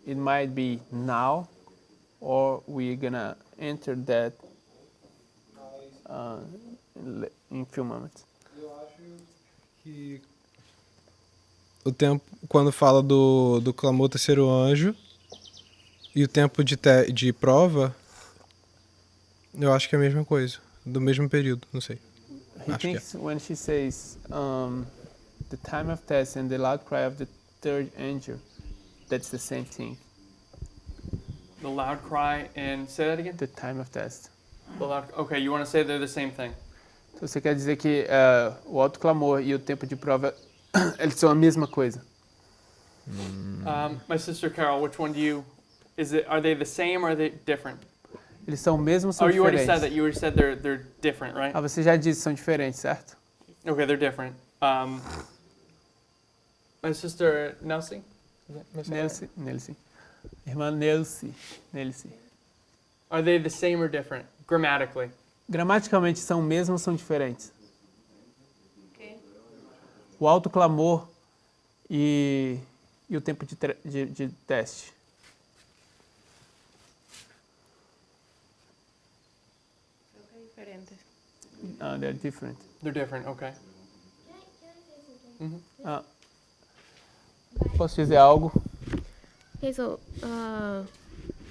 it might be now, or we're gonna enter that in few moments. Eu acho que o tempo, quando fala do clamor terceiro anjo e o tempo de prova, eu acho que é a mesma coisa, do mesmo período, não sei. He Acho que thinks when she says the time of test and the loud cry of the third angel, that's the same thing. The loud cry and say that again? The time of test. The loud, okay, you want to say they're the same thing? Então você quer dizer que o alto clamor e o tempo de prova eles são a mesma coisa? My sister Carol, which one do you? Are they the same or are they different? Eles são o mesmo ou são Oh, you already diferentes? said that. You already said they're different, right? Ah, você já disse que são diferentes, certo? Okay, they're different. My sister Nelsie? Is that Miss Nelsie? Nelsie. Irmã Nelsie. Are they the same or different grammatically? Gramaticalmente são o mesmo ou são diferentes? O alto clamor e o tempo de teste. They're different. They're different. Okay. Posso dizer algo? Okay, so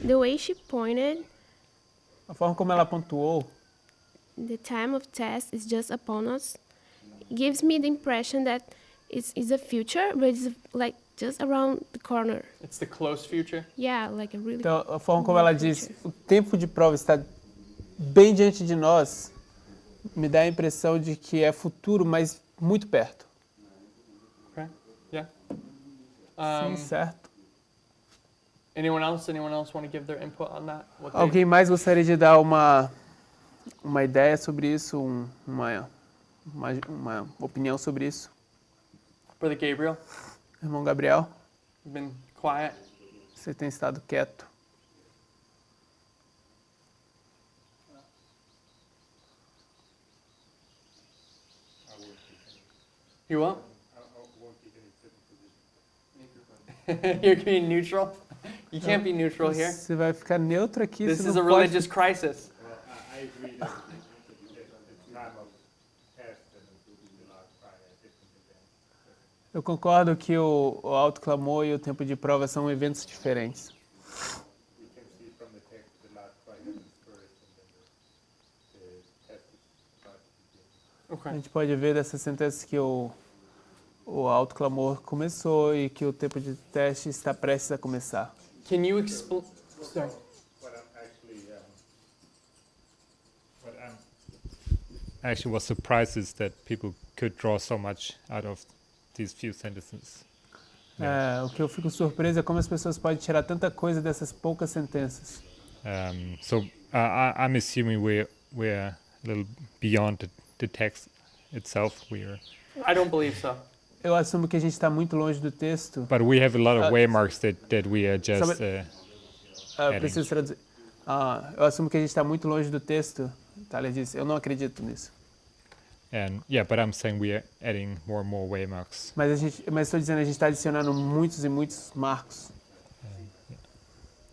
the way she pointed, A forma como ela pontuou, the time of test is just upon us, gives me the impression that it's a future, but it's like just around the corner. It's the close future. Yeah, like a really. então a forma como near ela diz, future. o tempo de prova está bem diante de nós, me dá a impressão de que é futuro, mas muito perto. Okay. Yeah. Sim, certo. Anyone else want to give their input on that? What they- Alguém mais gostaria de dar uma ideia sobre isso, uma opinião sobre isso? Brother Gabriel, Irmão Gabriel, you've been quiet. você tem estado quieto. You won't? You're being neutral? You can't be neutral here. Você vai ficar neutro aqui. This você is não a pode... religious crisis. Well, I agree that the time of test and the last Friday are different events. Eu concordo que o Alto Clamor e o tempo de prova são eventos diferentes. You can see from the text the last Friday happens first and then the test is about to begin. A Okay. gente pode ver dessa sentença que o Alto Clamor começou e que o tempo de teste está prestes a começar. Can you explain? Sorry. What I'm actually was surprised is that people could draw so much out of these few sentences. O que eu fico surpreso é como as pessoas podem tirar tanta coisa dessas poucas sentenças. I'm assuming we're a little beyond the text itself. I don't believe so. Eu assumo que a gente está muito longe do texto. But we have a lot of waymarks that we are just Preciso traduzir. Eu assumo que a gente está muito longe do texto. Thalia disse, eu não acredito nisso. But I'm saying we are adding more and more waymarks. Mas estou dizendo, a gente está adicionando muitos e muitos marcos.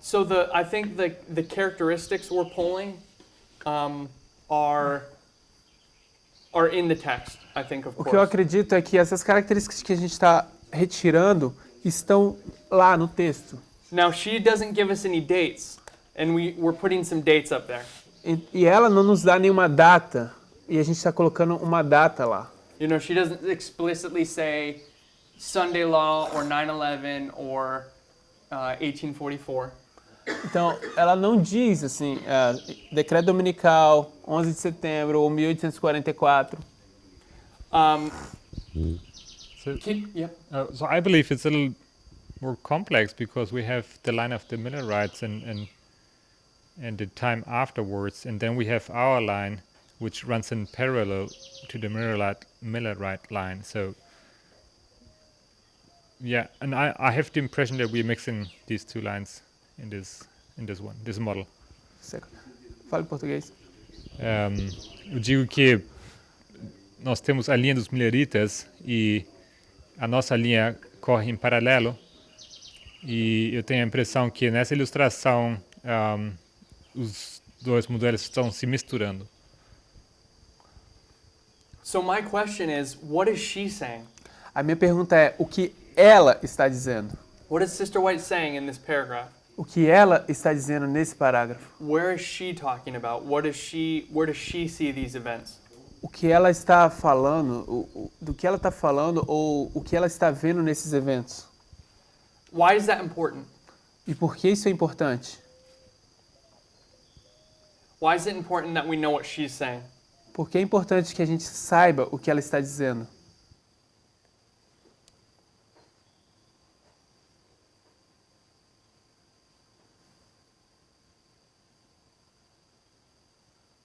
So I think the characteristics we're pulling are in the text, I think, of O que eu course. acredito é que essas características que a gente está retirando estão lá no texto. Now, she doesn't give us any dates, and we're putting some dates up there. E ela não nos dá nenhuma data, e a gente está colocando uma data lá. You know, she doesn't explicitly say Sunday law or 9/11 or 1844. Então, ela não diz assim, decreto dominical, 11 de setembro ou 1844. So I believe it's a little more complex because we have the line of the Millerites and the time afterwards, and then we have our line, which runs in parallel to the Millerite line. So yeah, and I have the impression that we're mixing these two lines in this model. Fala em português. Eu digo que nós temos a linha dos Milleritas e a nossa linha corre em paralelo, e eu tenho a impressão que nessa ilustração os dois modelos estão se misturando. So my question is, what is she saying? A minha pergunta é, o que ela está dizendo? What is Sister White saying in this paragraph? O que ela está dizendo nesse parágrafo? Where is she talking about? Where does she see these events? O que ela está falando, do que ela está falando ou o que ela está vendo nesses eventos? Why is that important? E por que isso é importante? Why is it important that we know what she's saying? Porque é importante que a gente saiba o que ela está dizendo.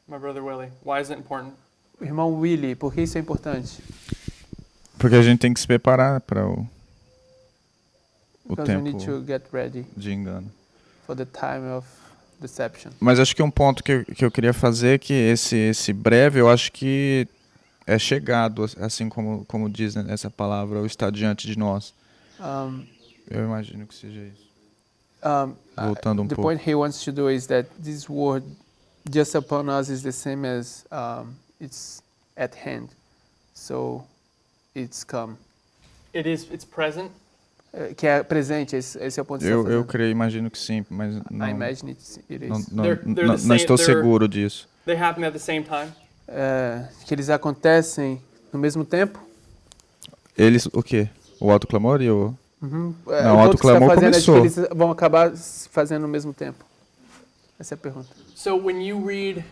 My brother Willie, why is it important? Irmão Willie, por que isso é importante? Porque a gente tem que se preparar para o Because we tempo need to get ready de engano. for the time of deception. Mas acho que um ponto que eu queria fazer é que esse breve, eu acho que é chegado, assim como diz essa palavra, ou está diante de nós. Eu imagino que seja isso. Voltando the pouco. point he wants to do is that this word just upon us is the same as it's at hand. So it's come. It's present. que é presente, esse é o ponto que você está Eu fazendo. creio, imagino que sim, mas I não, imagine it não, is. não, They're the não same- estou they're- seguro disso. They happen at the same time. Que eles acontecem no mesmo tempo. Eles, o quê? O alto clamor e o... Não, O o ponto alto que você está clamor fazendo é de que começou. eles vão acabar fazendo no mesmo tempo. Essa é a pergunta. So when you read,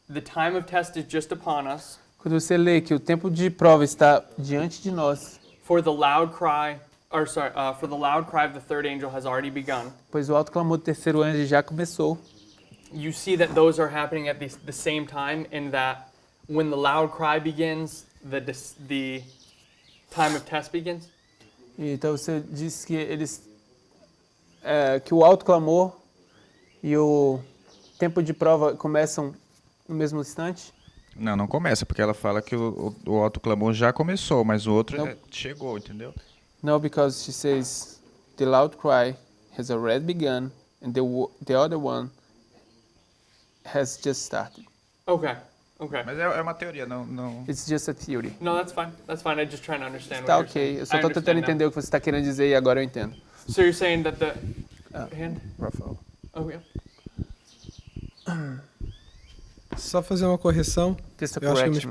the time of test is just upon us, Quando você lê que o tempo de prova está diante de nós, for the loud cry of the third angel has already begun. pois o alto clamor do terceiro anjo já começou. You see that those are happening at the same time, in that when the loud cry begins, the time of test begins. Então você diz que eles que o alto clamor e o tempo de prova começam no mesmo instante? Não começa, porque ela fala que o alto clamor já começou, mas o outro Não. chegou, entendeu? No, because she says the loud cry has already begun and the other one has just started. Okay. Mas é uma teoria, não... It's just a theory. No, that's fine. That's fine. I'm just trying to understand Tá what you're saying. ok, eu só I estou tentando understand now. entender o que você está querendo dizer e agora eu entendo. So you're saying that the hand? Rafael. Oh yeah. Só fazer uma correção. Just a Eu acho que eu correction,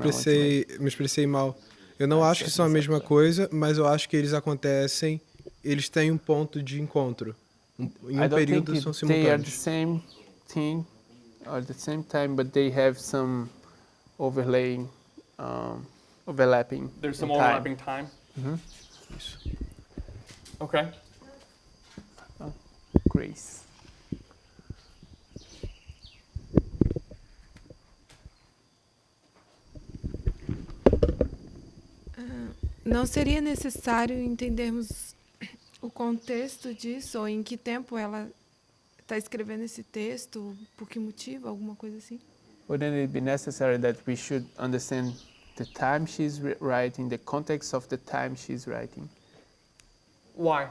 me expressei mal. Eu não acho que são a mesma coisa, mas eu acho que eles acontecem, eles têm um ponto de encontro. Em I um don't período think são they are the simultâneos. same thing or the same time, but they have some overlapping There's some in time. overlapping time. Mhm. Okay. Grace. Não seria necessário entendermos o contexto disso, ou em que tempo ela está escrevendo esse texto, por que motivo, alguma coisa assim? Wouldn't it be necessary that we should understand the time she's writing, the context of the time she's writing? Why?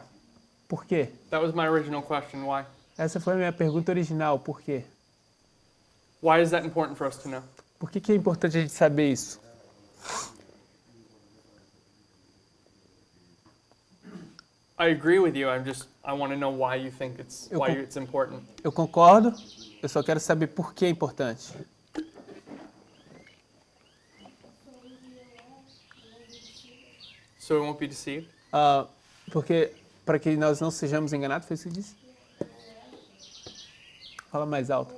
Por quê? That was my original question. Why? Essa foi a minha pergunta original. Por quê? Why is that important for us to know? Por que é importante a gente saber isso? I agree with you. I want to know why you think it's important. Eu concordo, eu só quero saber por que é importante. So we won't be deceived. Porque para que nós não sejamos enganados, foi isso que disse? Fala mais alto.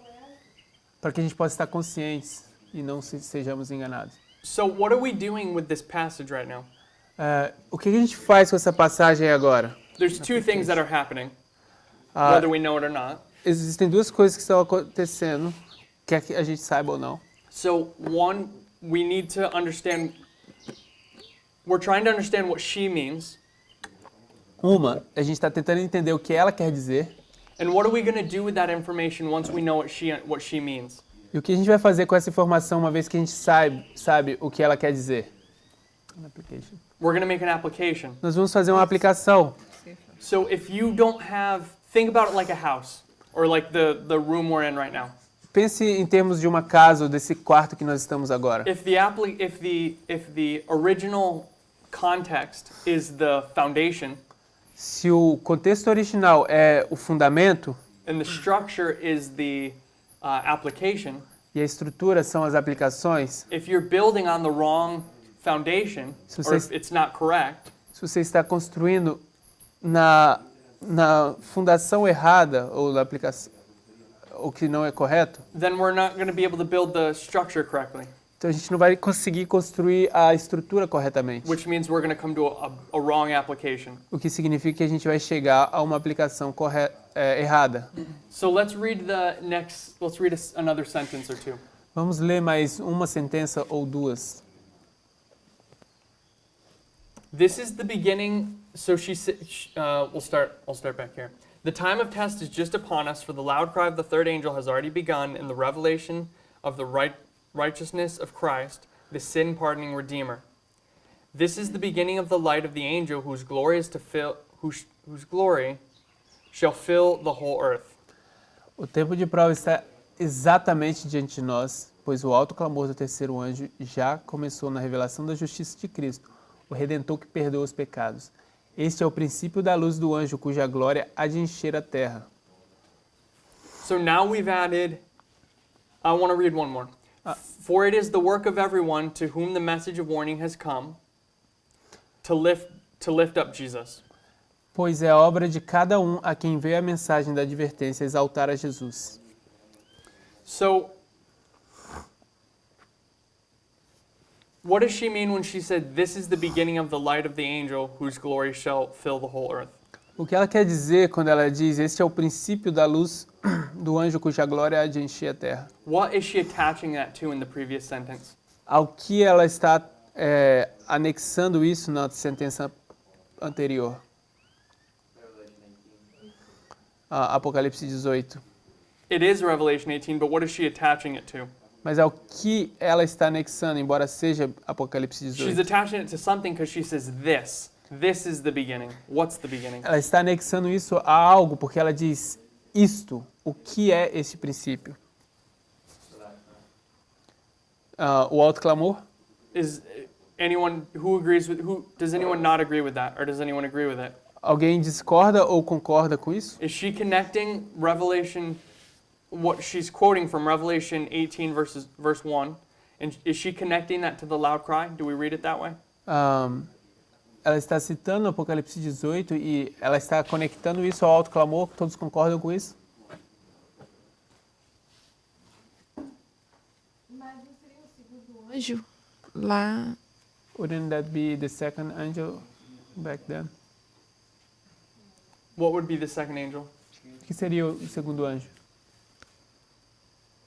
Para que a gente possa estar conscientes e não sejamos enganados. So what are we doing with this passage right now? O que a gente faz com essa passagem agora? There's two things that are happening, Ah, whether we know it or not. Existem duas coisas que estão acontecendo, quer que a gente saiba ou não. So one, we need to understand. We're trying to understand what she means, Uma, a gente está tentando entender o que ela quer dizer. and what are we going to do with that information once we know what she means? E o que a gente vai fazer com essa informação uma vez que a gente sabe o que ela quer dizer? We're going to make an application. Nós vamos fazer uma aplicação. So if you don't have, think about it like a house, or like the room we're in right now. Pense em termos de uma casa ou desse quarto que nós estamos agora. If the original context is the foundation, Se o contexto original é o fundamento and the structure is the application, e a estrutura são as aplicações, if you're building on the wrong foundation, So or if says- it's not correct, se você está construindo na fundação errada ou na aplicação o que não é correto, then we're not going to be able to build the structure correctly, então a gente não vai conseguir construir a estrutura corretamente. which means we're going to come to a wrong application. O que significa que a gente vai chegar a uma aplicação errada. So let's read another sentence or two. Vamos ler mais uma sentença ou duas. This is the beginning. So we'll start back here. The time of test is just upon us, for the loud cry of the third angel has already begun in the revelation of the righteousness of Christ, the sin-pardoning Redeemer. This is the beginning of the light of the angel, whose glory shall fill the whole earth. O tempo de prova está exatamente diante de nós, pois o alto clamor do terceiro anjo já começou na revelação da justiça de Cristo, o Redentor que perdoa os pecados. Este é o princípio da luz do anjo, cuja glória há de encher a terra. So now we've added, I want to read one more. For it is the work of everyone to whom the message of warning has come to lift up Jesus. Pois é a obra de cada um a quem veio a mensagem da advertência exaltar a Jesus. So, what does she mean when she said, "This is the beginning of the light of the angel, whose glory shall fill the whole earth"? O que ela quer dizer quando ela diz, este é o princípio da luz do anjo cuja glória há de encher a terra? What is she attaching that to in the previous sentence? Ao que ela está anexando isso na sentença anterior? Apocalipse 18. It is Revelation 18, but what is she attaching it to? Mas ao que ela está anexando, embora seja Apocalipse She's 18? attaching it to something because she says this. This is the beginning. What's the beginning? Ela está anexando isso a algo porque ela diz isto. O que é este princípio? O alto clamor? Is anyone who agrees with does anyone not agree with that, or does anyone agree with it? Alguém discorda ou concorda com isso? Is she connecting Revelation, what she's quoting from Revelation 18 verse 1, and is she connecting that to the loud cry? Do we read it that way? Ela está citando Apocalipse 18 e ela está conectando isso ao alto clamor. Todos concordam com isso? Mas não seria o segundo anjo lá? Wouldn't that be the second angel back then? What would be the second angel? O que seria o segundo anjo?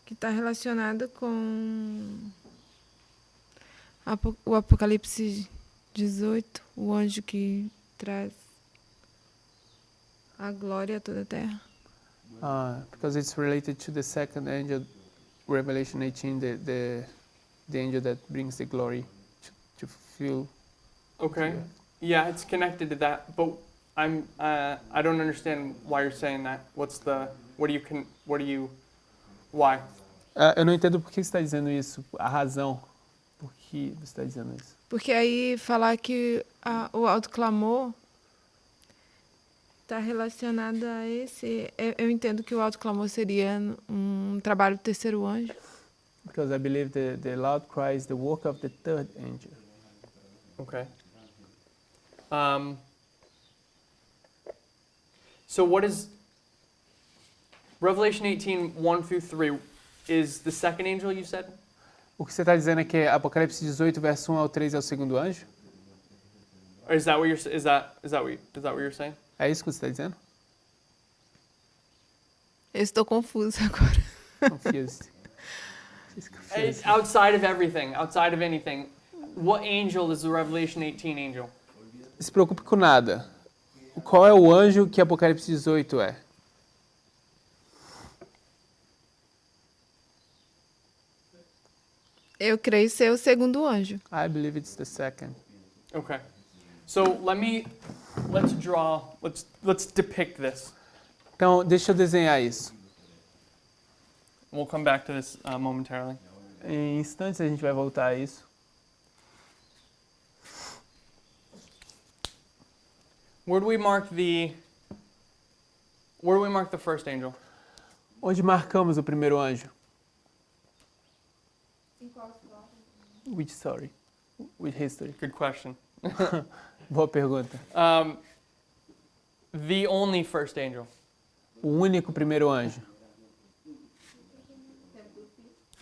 Que está relacionado com o Apocalipse 18, o anjo que traz a glória a toda a terra. Because it's related to the second angel, Revelation 18, the angel that brings the glory to fulfill. Okay. Yeah, it's connected to that, but I don't understand why you're saying that. Why? Eu não entendo por que você está dizendo isso, a razão por que você está dizendo isso. Porque aí falar que o alto clamor está relacionado a esse... Eu entendo que o alto clamor seria um trabalho do terceiro anjo. Because I believe the loud cry is the work of the third angel. Okay. So what is Revelation 18, 1 through 3 is the second angel you said? O que você está dizendo é que Apocalipse 18, verso 1 ao 3 é o segundo anjo? Or is that what you're saying? É isso que você está dizendo? Eu estou confusa agora. Confused. It's outside of everything, outside of anything. What angel is the Revelation 18 angel? Não se preocupe com nada. Qual é o anjo que Apocalipse 18 é? Eu creio ser o segundo anjo. I believe it's the second. Okay. So let's depict this. Então, deixa eu desenhar isso. We'll come back to this momentarily. Em instantes a gente vai voltar a isso. Where do we mark the first angel? Onde marcamos o primeiro anjo? Which story? Which history? Good question. Boa pergunta. The only first angel. O único primeiro anjo.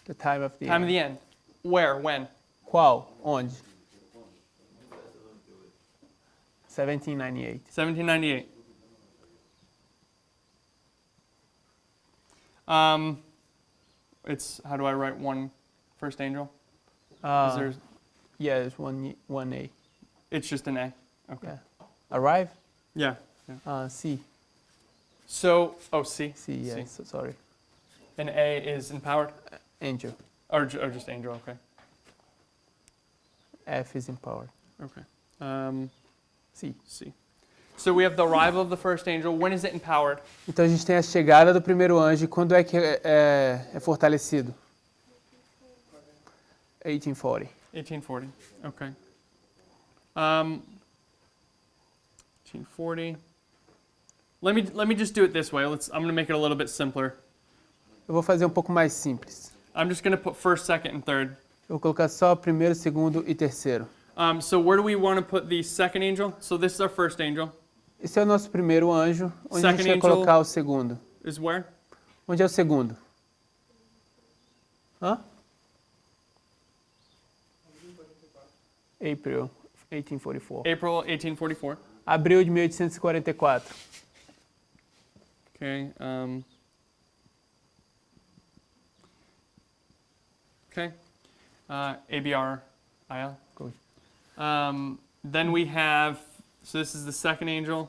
The time of the Time end. of the end. Where? When? Qual? Onde? 1798. 1798. It's, how do I write one first angel? Is there, Yeah, it's one A. it's just an A. Okay. Yeah. Arrive? Yeah. C. So, C. C, yeah, C. so sorry. And A is empowered? Angel. Or just angel, okay. F is empowered. Okay. C. C. So we have the arrival of the first angel. When is it empowered? Então a gente tem a chegada do primeiro anjo. E quando é que é fortalecido? 1840. 1840. Okay. 1840. Let me just do it this way. I'm going to make it a little bit simpler. Eu vou fazer um pouco mais simples. I'm just going to put first, second, and third. Eu vou colocar só primeiro, segundo e terceiro. So where do we want to put the second angel? So this is our first angel. Esse é o nosso primeiro anjo. Onde a gente Second vai angel. colocar o segundo? Is where? Onde é o segundo? Hã? April 1844. April 1844. Abril de 1844. Okay. Okay. ABR IL. Good. Then we have. So this is the second angel.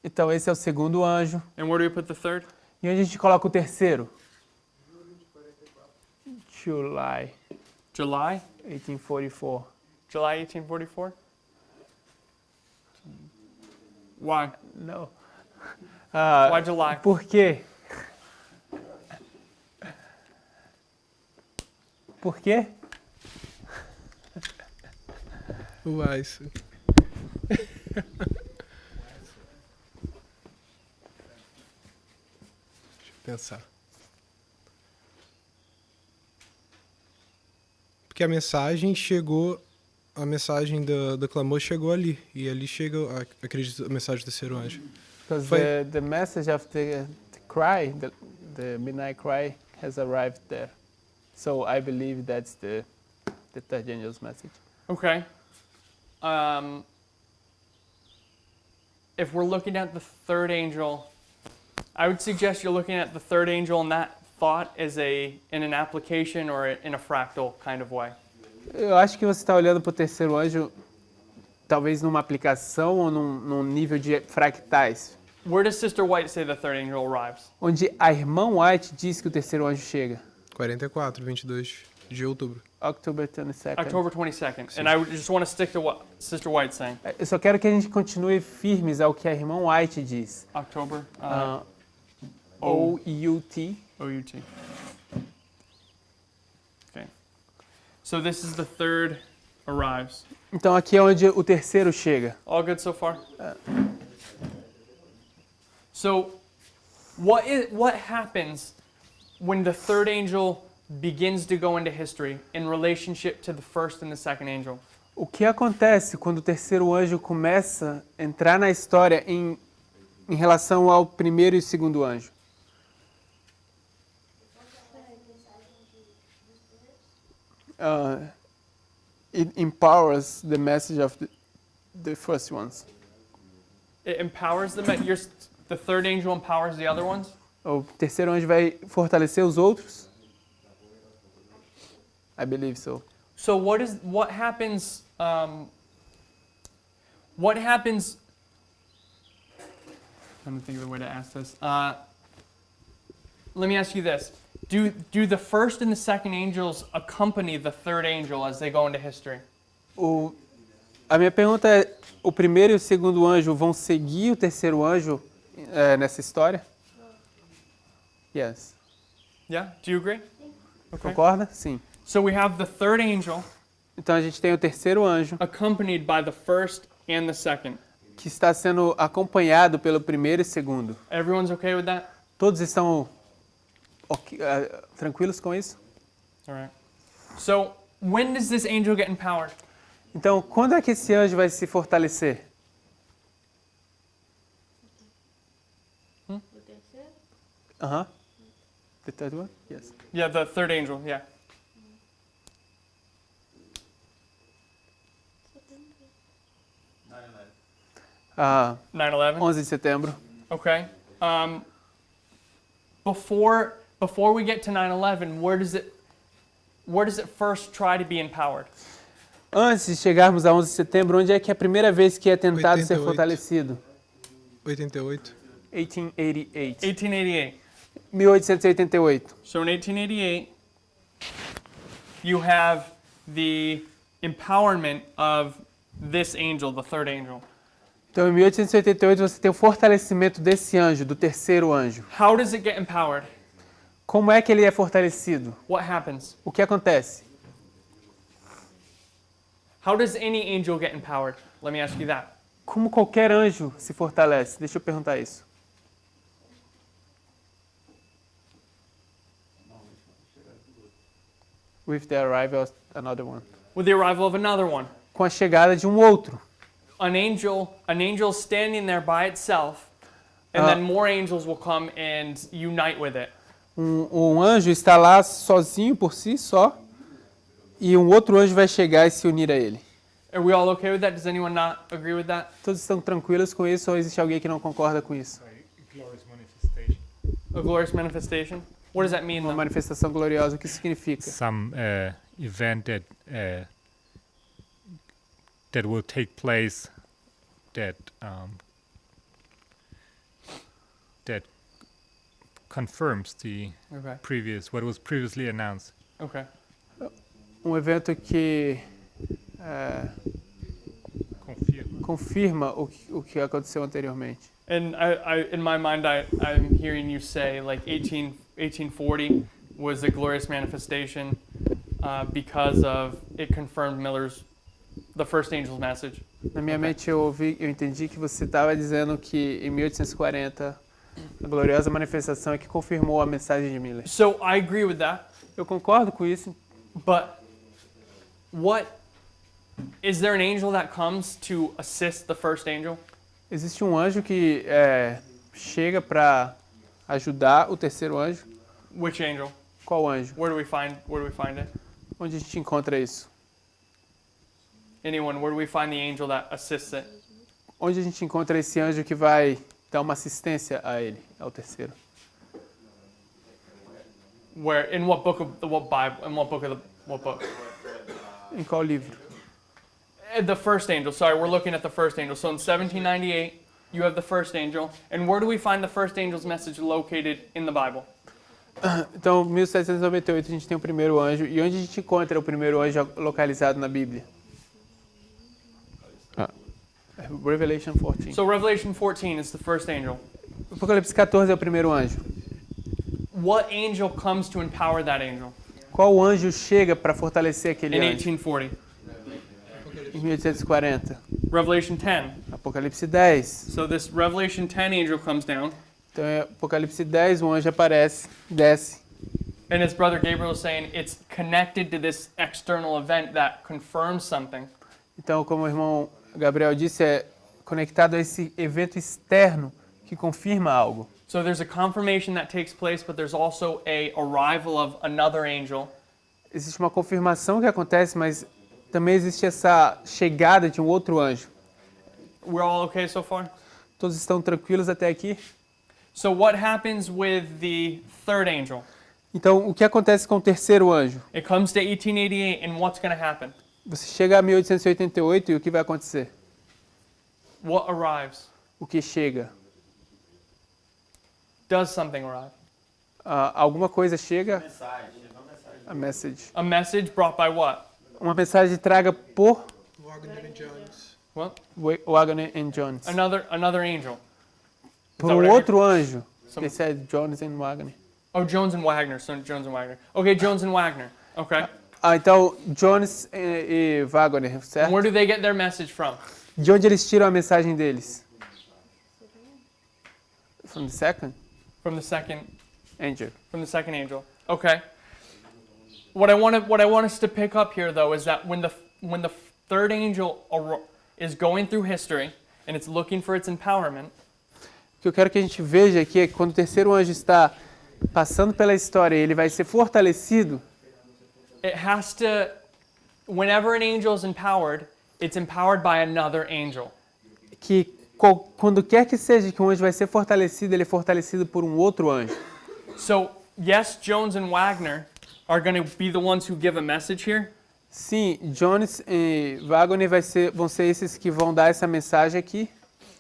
Então esse é o segundo anjo. And where do we put the third? E onde a gente coloca o terceiro? July July. 1844. July 1844. Why? Não. Why July? Por quê? Por quê? Uai, isso. Deixa eu pensar. Porque a mensagem chegou, a mensagem do clamor chegou ali. E ali chega, acredito, a mensagem do terceiro anjo. Because Foi- the message of the cry, the midnight cry, has arrived there. So I believe that's the third angel's message. Okay. If we're looking at the third angel, I would suggest you're looking at the third angel and that thought as in an application or in a fractal kind of way. Eu acho que você está olhando para o terceiro anjo, talvez numa aplicação ou num nível de fractais, Where does Sister White say the third angel arrives? onde a irmã White diz que o terceiro anjo chega. 44, 22 de outubro. October 22nd. October 22nd. And I just want to stick to what Sister White's saying. Eu só quero que a gente continue firmes ao que a irmã White diz. October O-U-T. OUT. Okay. So this is the third arrives. Então aqui é onde o terceiro chega. All good so far? So what happens when the third angel begins to go into history in relationship to the first and the second angel? O que acontece quando o terceiro anjo começa a entrar na história em relação ao primeiro e segundo anjo? It empowers the message of the first ones. It empowers them. The third angel empowers the other ones. O terceiro anjo vai fortalecer os outros? I believe so. So what happens? What happens? I'm trying to think of the way to ask this. Let me ask you this: Do the first and the second angels accompany the third angel as they go into history? A minha pergunta é: o primeiro e o segundo anjo vão seguir o terceiro anjo nessa história? Yes. Yeah. Do you agree? Okay. Concorda? Sim. So we have the third angel Então a gente tem o terceiro anjo accompanied by the first and the second. que está sendo acompanhado pelo primeiro e segundo. Everyone's okay with that? Todos estão tranquilos com isso? All right. So when does this angel get empowered? Então, quando é que esse anjo vai se fortalecer? O terceiro? Aham. The third one? Yes. Yeah, the third angel. Yeah. Ah, 9/11. 11 de setembro. Okay. Before we get to 9/11, where does it first try to be empowered? Antes de chegarmos a 11 de setembro, onde é que é a primeira vez que é tentado ser 88. fortalecido? 88. 1888. 1888. 1888. So in 1888, you have the empowerment of this angel, the third angel. Então, em 1888, você tem o fortalecimento desse anjo, do terceiro anjo. How does it get empowered? Como é que ele é fortalecido? What happens? O que acontece? How does any angel get empowered? Let me ask you that. Como qualquer anjo se fortalece? Deixa eu perguntar isso. With the arrival of another one. With the arrival of another one. Com a chegada de um outro. An angel standing there by itself, and then more angels will come and unite with it. Um anjo está lá sozinho por si só, e um outro anjo vai chegar e se unir a ele. Are we all okay with that? Does anyone not agree with that? Todos estão tranquilos com isso ou existe alguém que não concorda com isso? Glorious manifestation. A glorious manifestation? What does that mean, Uma though? manifestação gloriosa, o que significa? Some event that will take place that confirms the Okay. what was previously announced. Okay. Um evento que confirma o que aconteceu anteriormente. And in my mind, I'm hearing you say like 1840 was a glorious manifestation because of it confirmed the first angel's message. Na minha mente eu entendi que você estava dizendo que em 1840 a gloriosa manifestação é que confirmou a mensagem de Miller. So I agree with that. Eu concordo com isso. But is there an angel that comes to assist the first angel? Existe um anjo que chega para ajudar o terceiro anjo. Which angel? Qual anjo? Where do we find it? Onde a gente encontra isso? Anyone? Where do we find the angel that assists it? Onde a gente encontra esse anjo que vai dar uma assistência a ele, ao terceiro? Where? In what book of what Bible? In what book? Em qual livro? The first angel. Sorry, we're looking at the first angel. So in 1798, you have the first angel. And where do we find the first angel's message located in the Bible? Então, 1798 a gente tem o primeiro anjo. E onde a gente encontra o primeiro anjo localizado na Bíblia? Revelation 14. So Revelation 14 is the first angel. Apocalipse 14 é o primeiro anjo. What angel comes to empower that angel? Qual anjo chega para fortalecer aquele In anjo? 1840. Em 1840. Revelation 10. Apocalipse 10. So this Revelation 10 angel comes down. Então, em Apocalipse 10, um anjo aparece, desce. And as Brother Gabriel is saying, it's connected to this external event that confirms something. Então, como o irmão Gabriel disse, é conectado a esse evento externo que confirma algo. So there's a confirmation that takes place, but there's also a arrival of another angel. Existe uma confirmação que acontece, mas também existe essa chegada de um outro anjo. We're all okay so far? Todos estão tranquilos até aqui? So what happens with the third angel? Então, o que acontece com o terceiro anjo? It comes to 1888, and what's going to happen? Você chega a 1888 e o que vai acontecer? What arrives? O que chega? Does something arrive? Alguma coisa chega? A message. A message brought by what? Uma mensagem traga por Wagner and Jones. What? Wagner and Jones. Another angel. Por um outro anjo. Some- They said Jones and Wagner. Oh, Jones and Wagner. So Jones and Wagner. Okay, Jones and Wagner. Okay. Então, Jones e Wagner, And certo? where do they get their message from? De onde eles tiram a mensagem deles? From the second From the second angel. angel. Okay. What I want us to pick up here, though, is that when the third angel is going through history and it's looking for its empowerment, O que eu quero que a gente veja aqui é que quando o terceiro anjo está passando pela história e ele vai ser fortalecido, it has to. Whenever an angel is empowered, it's empowered by another angel. que quando quer que seja que um anjo vai ser fortalecido, ele é fortalecido por um outro anjo. So yes, Jones and Wagner are going to be the ones who give a message here. Sim, Jones e Wagner vão ser esses que vão dar essa mensagem aqui,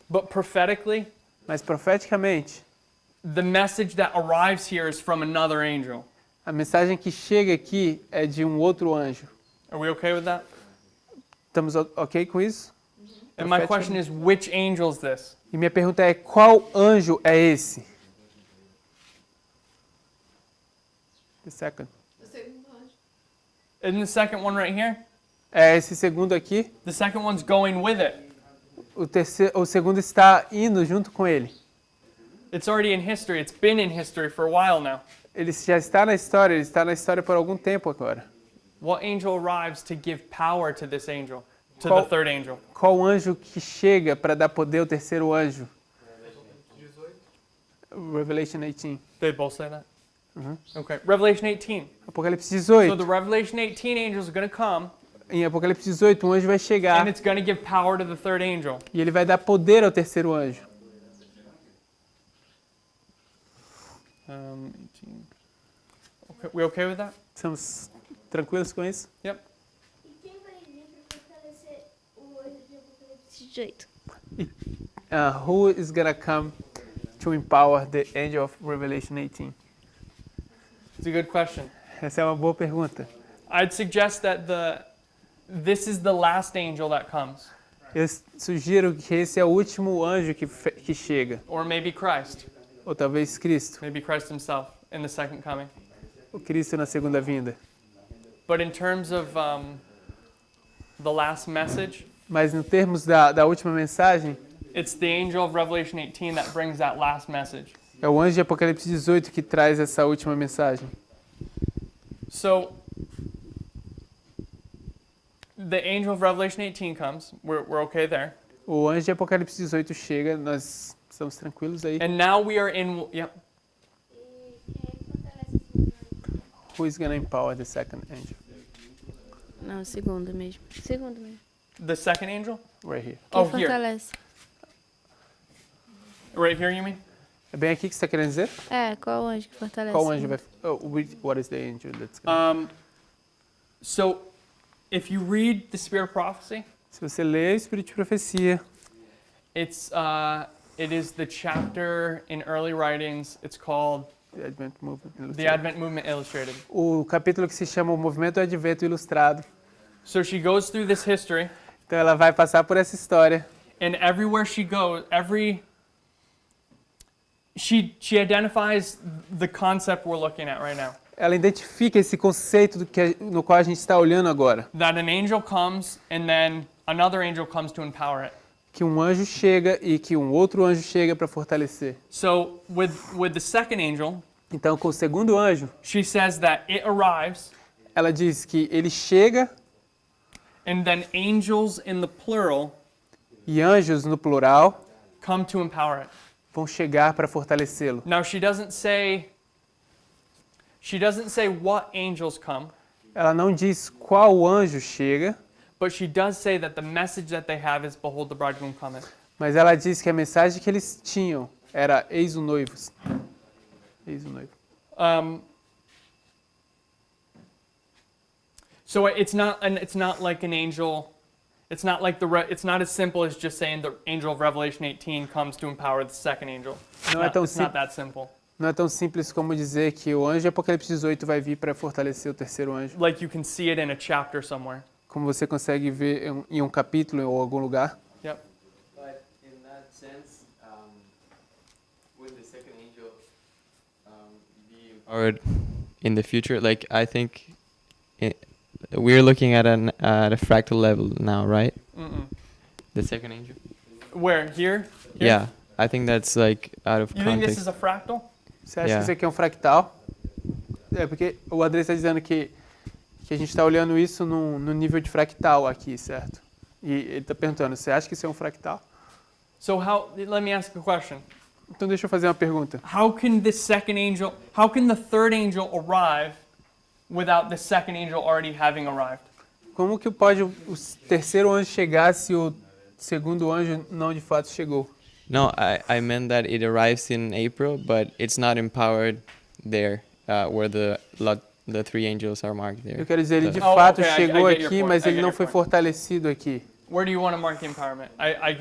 But prophetically, mas profeticamente, the message that arrives here is from another angel. a mensagem que chega aqui é de um outro anjo. Are we okay with that? Estamos ok com isso? And my question is, which angel is this? E minha pergunta é, qual anjo é esse? The second. Isn't the second one right here? É esse segundo aqui. The second one's going with it. O segundo está indo junto com ele. It's already in history. It's been in history for a while now. Ele já está na história, ele está na história por algum tempo agora. What angel arrives to give power to this angel, to Qual- the third angel? Qual anjo que chega para dar poder ao terceiro anjo? Revelation 18. They both say that? Okay. Revelation 18. Apocalipse So 18. the Revelation 18 angels are going to come, Em Apocalipse 18, um anjo vai chegar and it's going to give power to the third angel. e ele vai dar poder ao terceiro anjo. 18. Okay, we okay with that? Estamos tranquilos com isso? Yep. E quem vai vir para fortalecer o anjo de Apocalipse 18? Who is gonna come to empower the angel of Revelation 18? It's a good question. Essa é uma boa pergunta. I'd suggest that this is the last angel that comes, Eu sugiro que esse é o último anjo que chega, or maybe Christ, ou talvez Cristo, maybe Christ himself in the second coming. o Cristo na segunda vinda. But in terms of the last message, Mas no termos da última mensagem, it's the angel of Revelation 18 that brings that last message. é o anjo de Apocalipse 18 que traz essa última mensagem. So the angel of Revelation 18 comes. We're okay there. O anjo de Apocalipse 18 chega, nós estamos tranquilos aí. And now we are in. Yep. E quem fortalece esse anjo? Who is gonna empower the second angel? Não, segundo mesmo. Segundo mesmo. The second angel? Right here. Quem Oh, here. fortalece? Right here, you mean? É bem aqui que você está querendo dizer? É, qual anjo que fortalece? Qual anjo vai... what is the angel that's gonna... So, if you read the Spirit of Prophecy, Se você lê o Espírito de Profecia, it is the chapter in early writings. It's called The Advent Movement The Illustrated. Advent Movement Illustrated. O capítulo que se chama O Movimento do Advento Ilustrado. So she goes through this history, Então ela vai passar por essa história. and everywhere she goes, she identifies the concept we're looking at right now. Ela identifica esse conceito no qual a gente está olhando agora. That an angel comes, and then another angel comes to empower it. Que um anjo chega e que um outro anjo chega para fortalecer. So with the second angel, Então, com o segundo anjo, she says that it arrives, ela diz que ele chega and then angels in the plural e anjos, no plural, come to empower it. vão chegar para fortalecê-lo. Now she doesn't say what angels come, Ela não diz qual anjo chega, but she does say that the message that they have is, "Behold, the bridegroom cometh." mas ela diz que a mensagem que eles tinham era eis o noivo. Eis o noivo. So it's not like an angel. It's not like it's not as simple as just saying the angel of Revelation 18 comes to empower the second angel. Não é tão It's not that simple. Não é tão simples como dizer que o anjo de Apocalipse 18 vai vir para fortalecer o terceiro anjo. Like you can see it in a chapter somewhere. Como você consegue ver em um capítulo ou algum lugar. Yep. But in that sense, would the second angel be empowered in the future? Like I think we're looking at a fractal level now, right? The second angel. Where? Here? Yeah, I think that's like out of You think this context. is a fractal? Você acha Yeah. que isso aqui é um fractal? É porque o André está dizendo que a gente está olhando isso no nível de fractal aqui, certo? E ele está perguntando, você acha que isso é um fractal? So let me ask a question. Então deixa eu fazer uma pergunta. How can the third angel arrive without the second angel already having arrived? Como que pode o terceiro anjo chegar se o segundo anjo não de fato chegou? No, I meant that it arrives in April, but it's not empowered there, where the three angels are marked there. Eu quero dizer, ele de Oh, fato okay, I chegou get your aqui, point, mas I ele get não your foi point. fortalecido aqui. Where do you want to mark the empowerment? I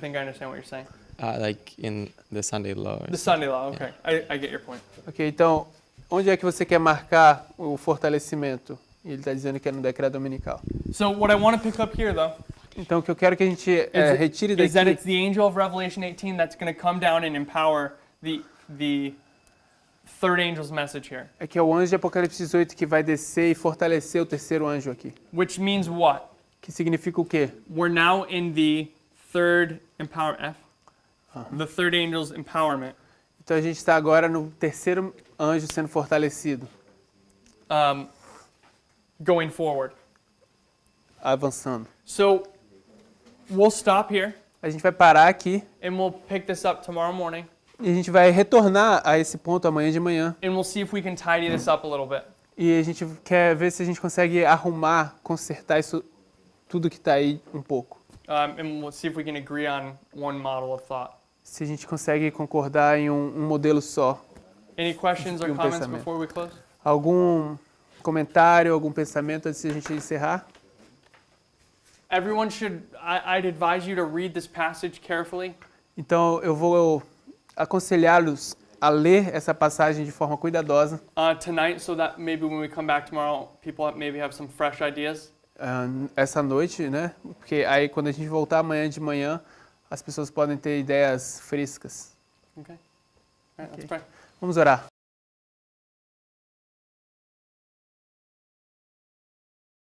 think I understand what you're saying. Like in the Sunday law. or The Sunday law, okay. I get your point. Ok, então, onde é que você quer marcar o fortalecimento? E ele está dizendo que é no decreto dominical. So what I want to pick up here, though, Então, o que eu quero que a gente retire is that daqui it's the angel of Revelation 18 that's going to come down and empower the third angel's message here. É que é o anjo de Apocalipse 18 que vai descer e fortalecer o terceiro anjo aqui. Which means what? Que significa o quê? We're now in the third the third angel's empowerment. Então a gente está agora no terceiro anjo sendo fortalecido, Going forward. avançando. So we'll stop here A gente vai parar aqui and we'll pick this up tomorrow morning e a gente vai retornar a esse ponto amanhã de manhã. and we'll see if we can tidy this up a little bit. E a gente quer ver se a gente consegue arrumar, consertar isso tudo que está aí um pouco. And we'll see if we can agree on one model of thought. Se a gente consegue concordar em um modelo só. Any questions or Um comments pensamento. before we close? Algum comentário, algum pensamento antes de a gente encerrar? Everyone should, I'd advise you to read this passage carefully. Então eu vou aconselhá-los a ler essa passagem de forma cuidadosa Tonight, so that maybe when we come back tomorrow, people maybe have some fresh ideas. essa noite, né? Porque aí quando a gente voltar amanhã de manhã, as pessoas podem ter ideias frescas. Okay. All right, let's pray. Vamos orar.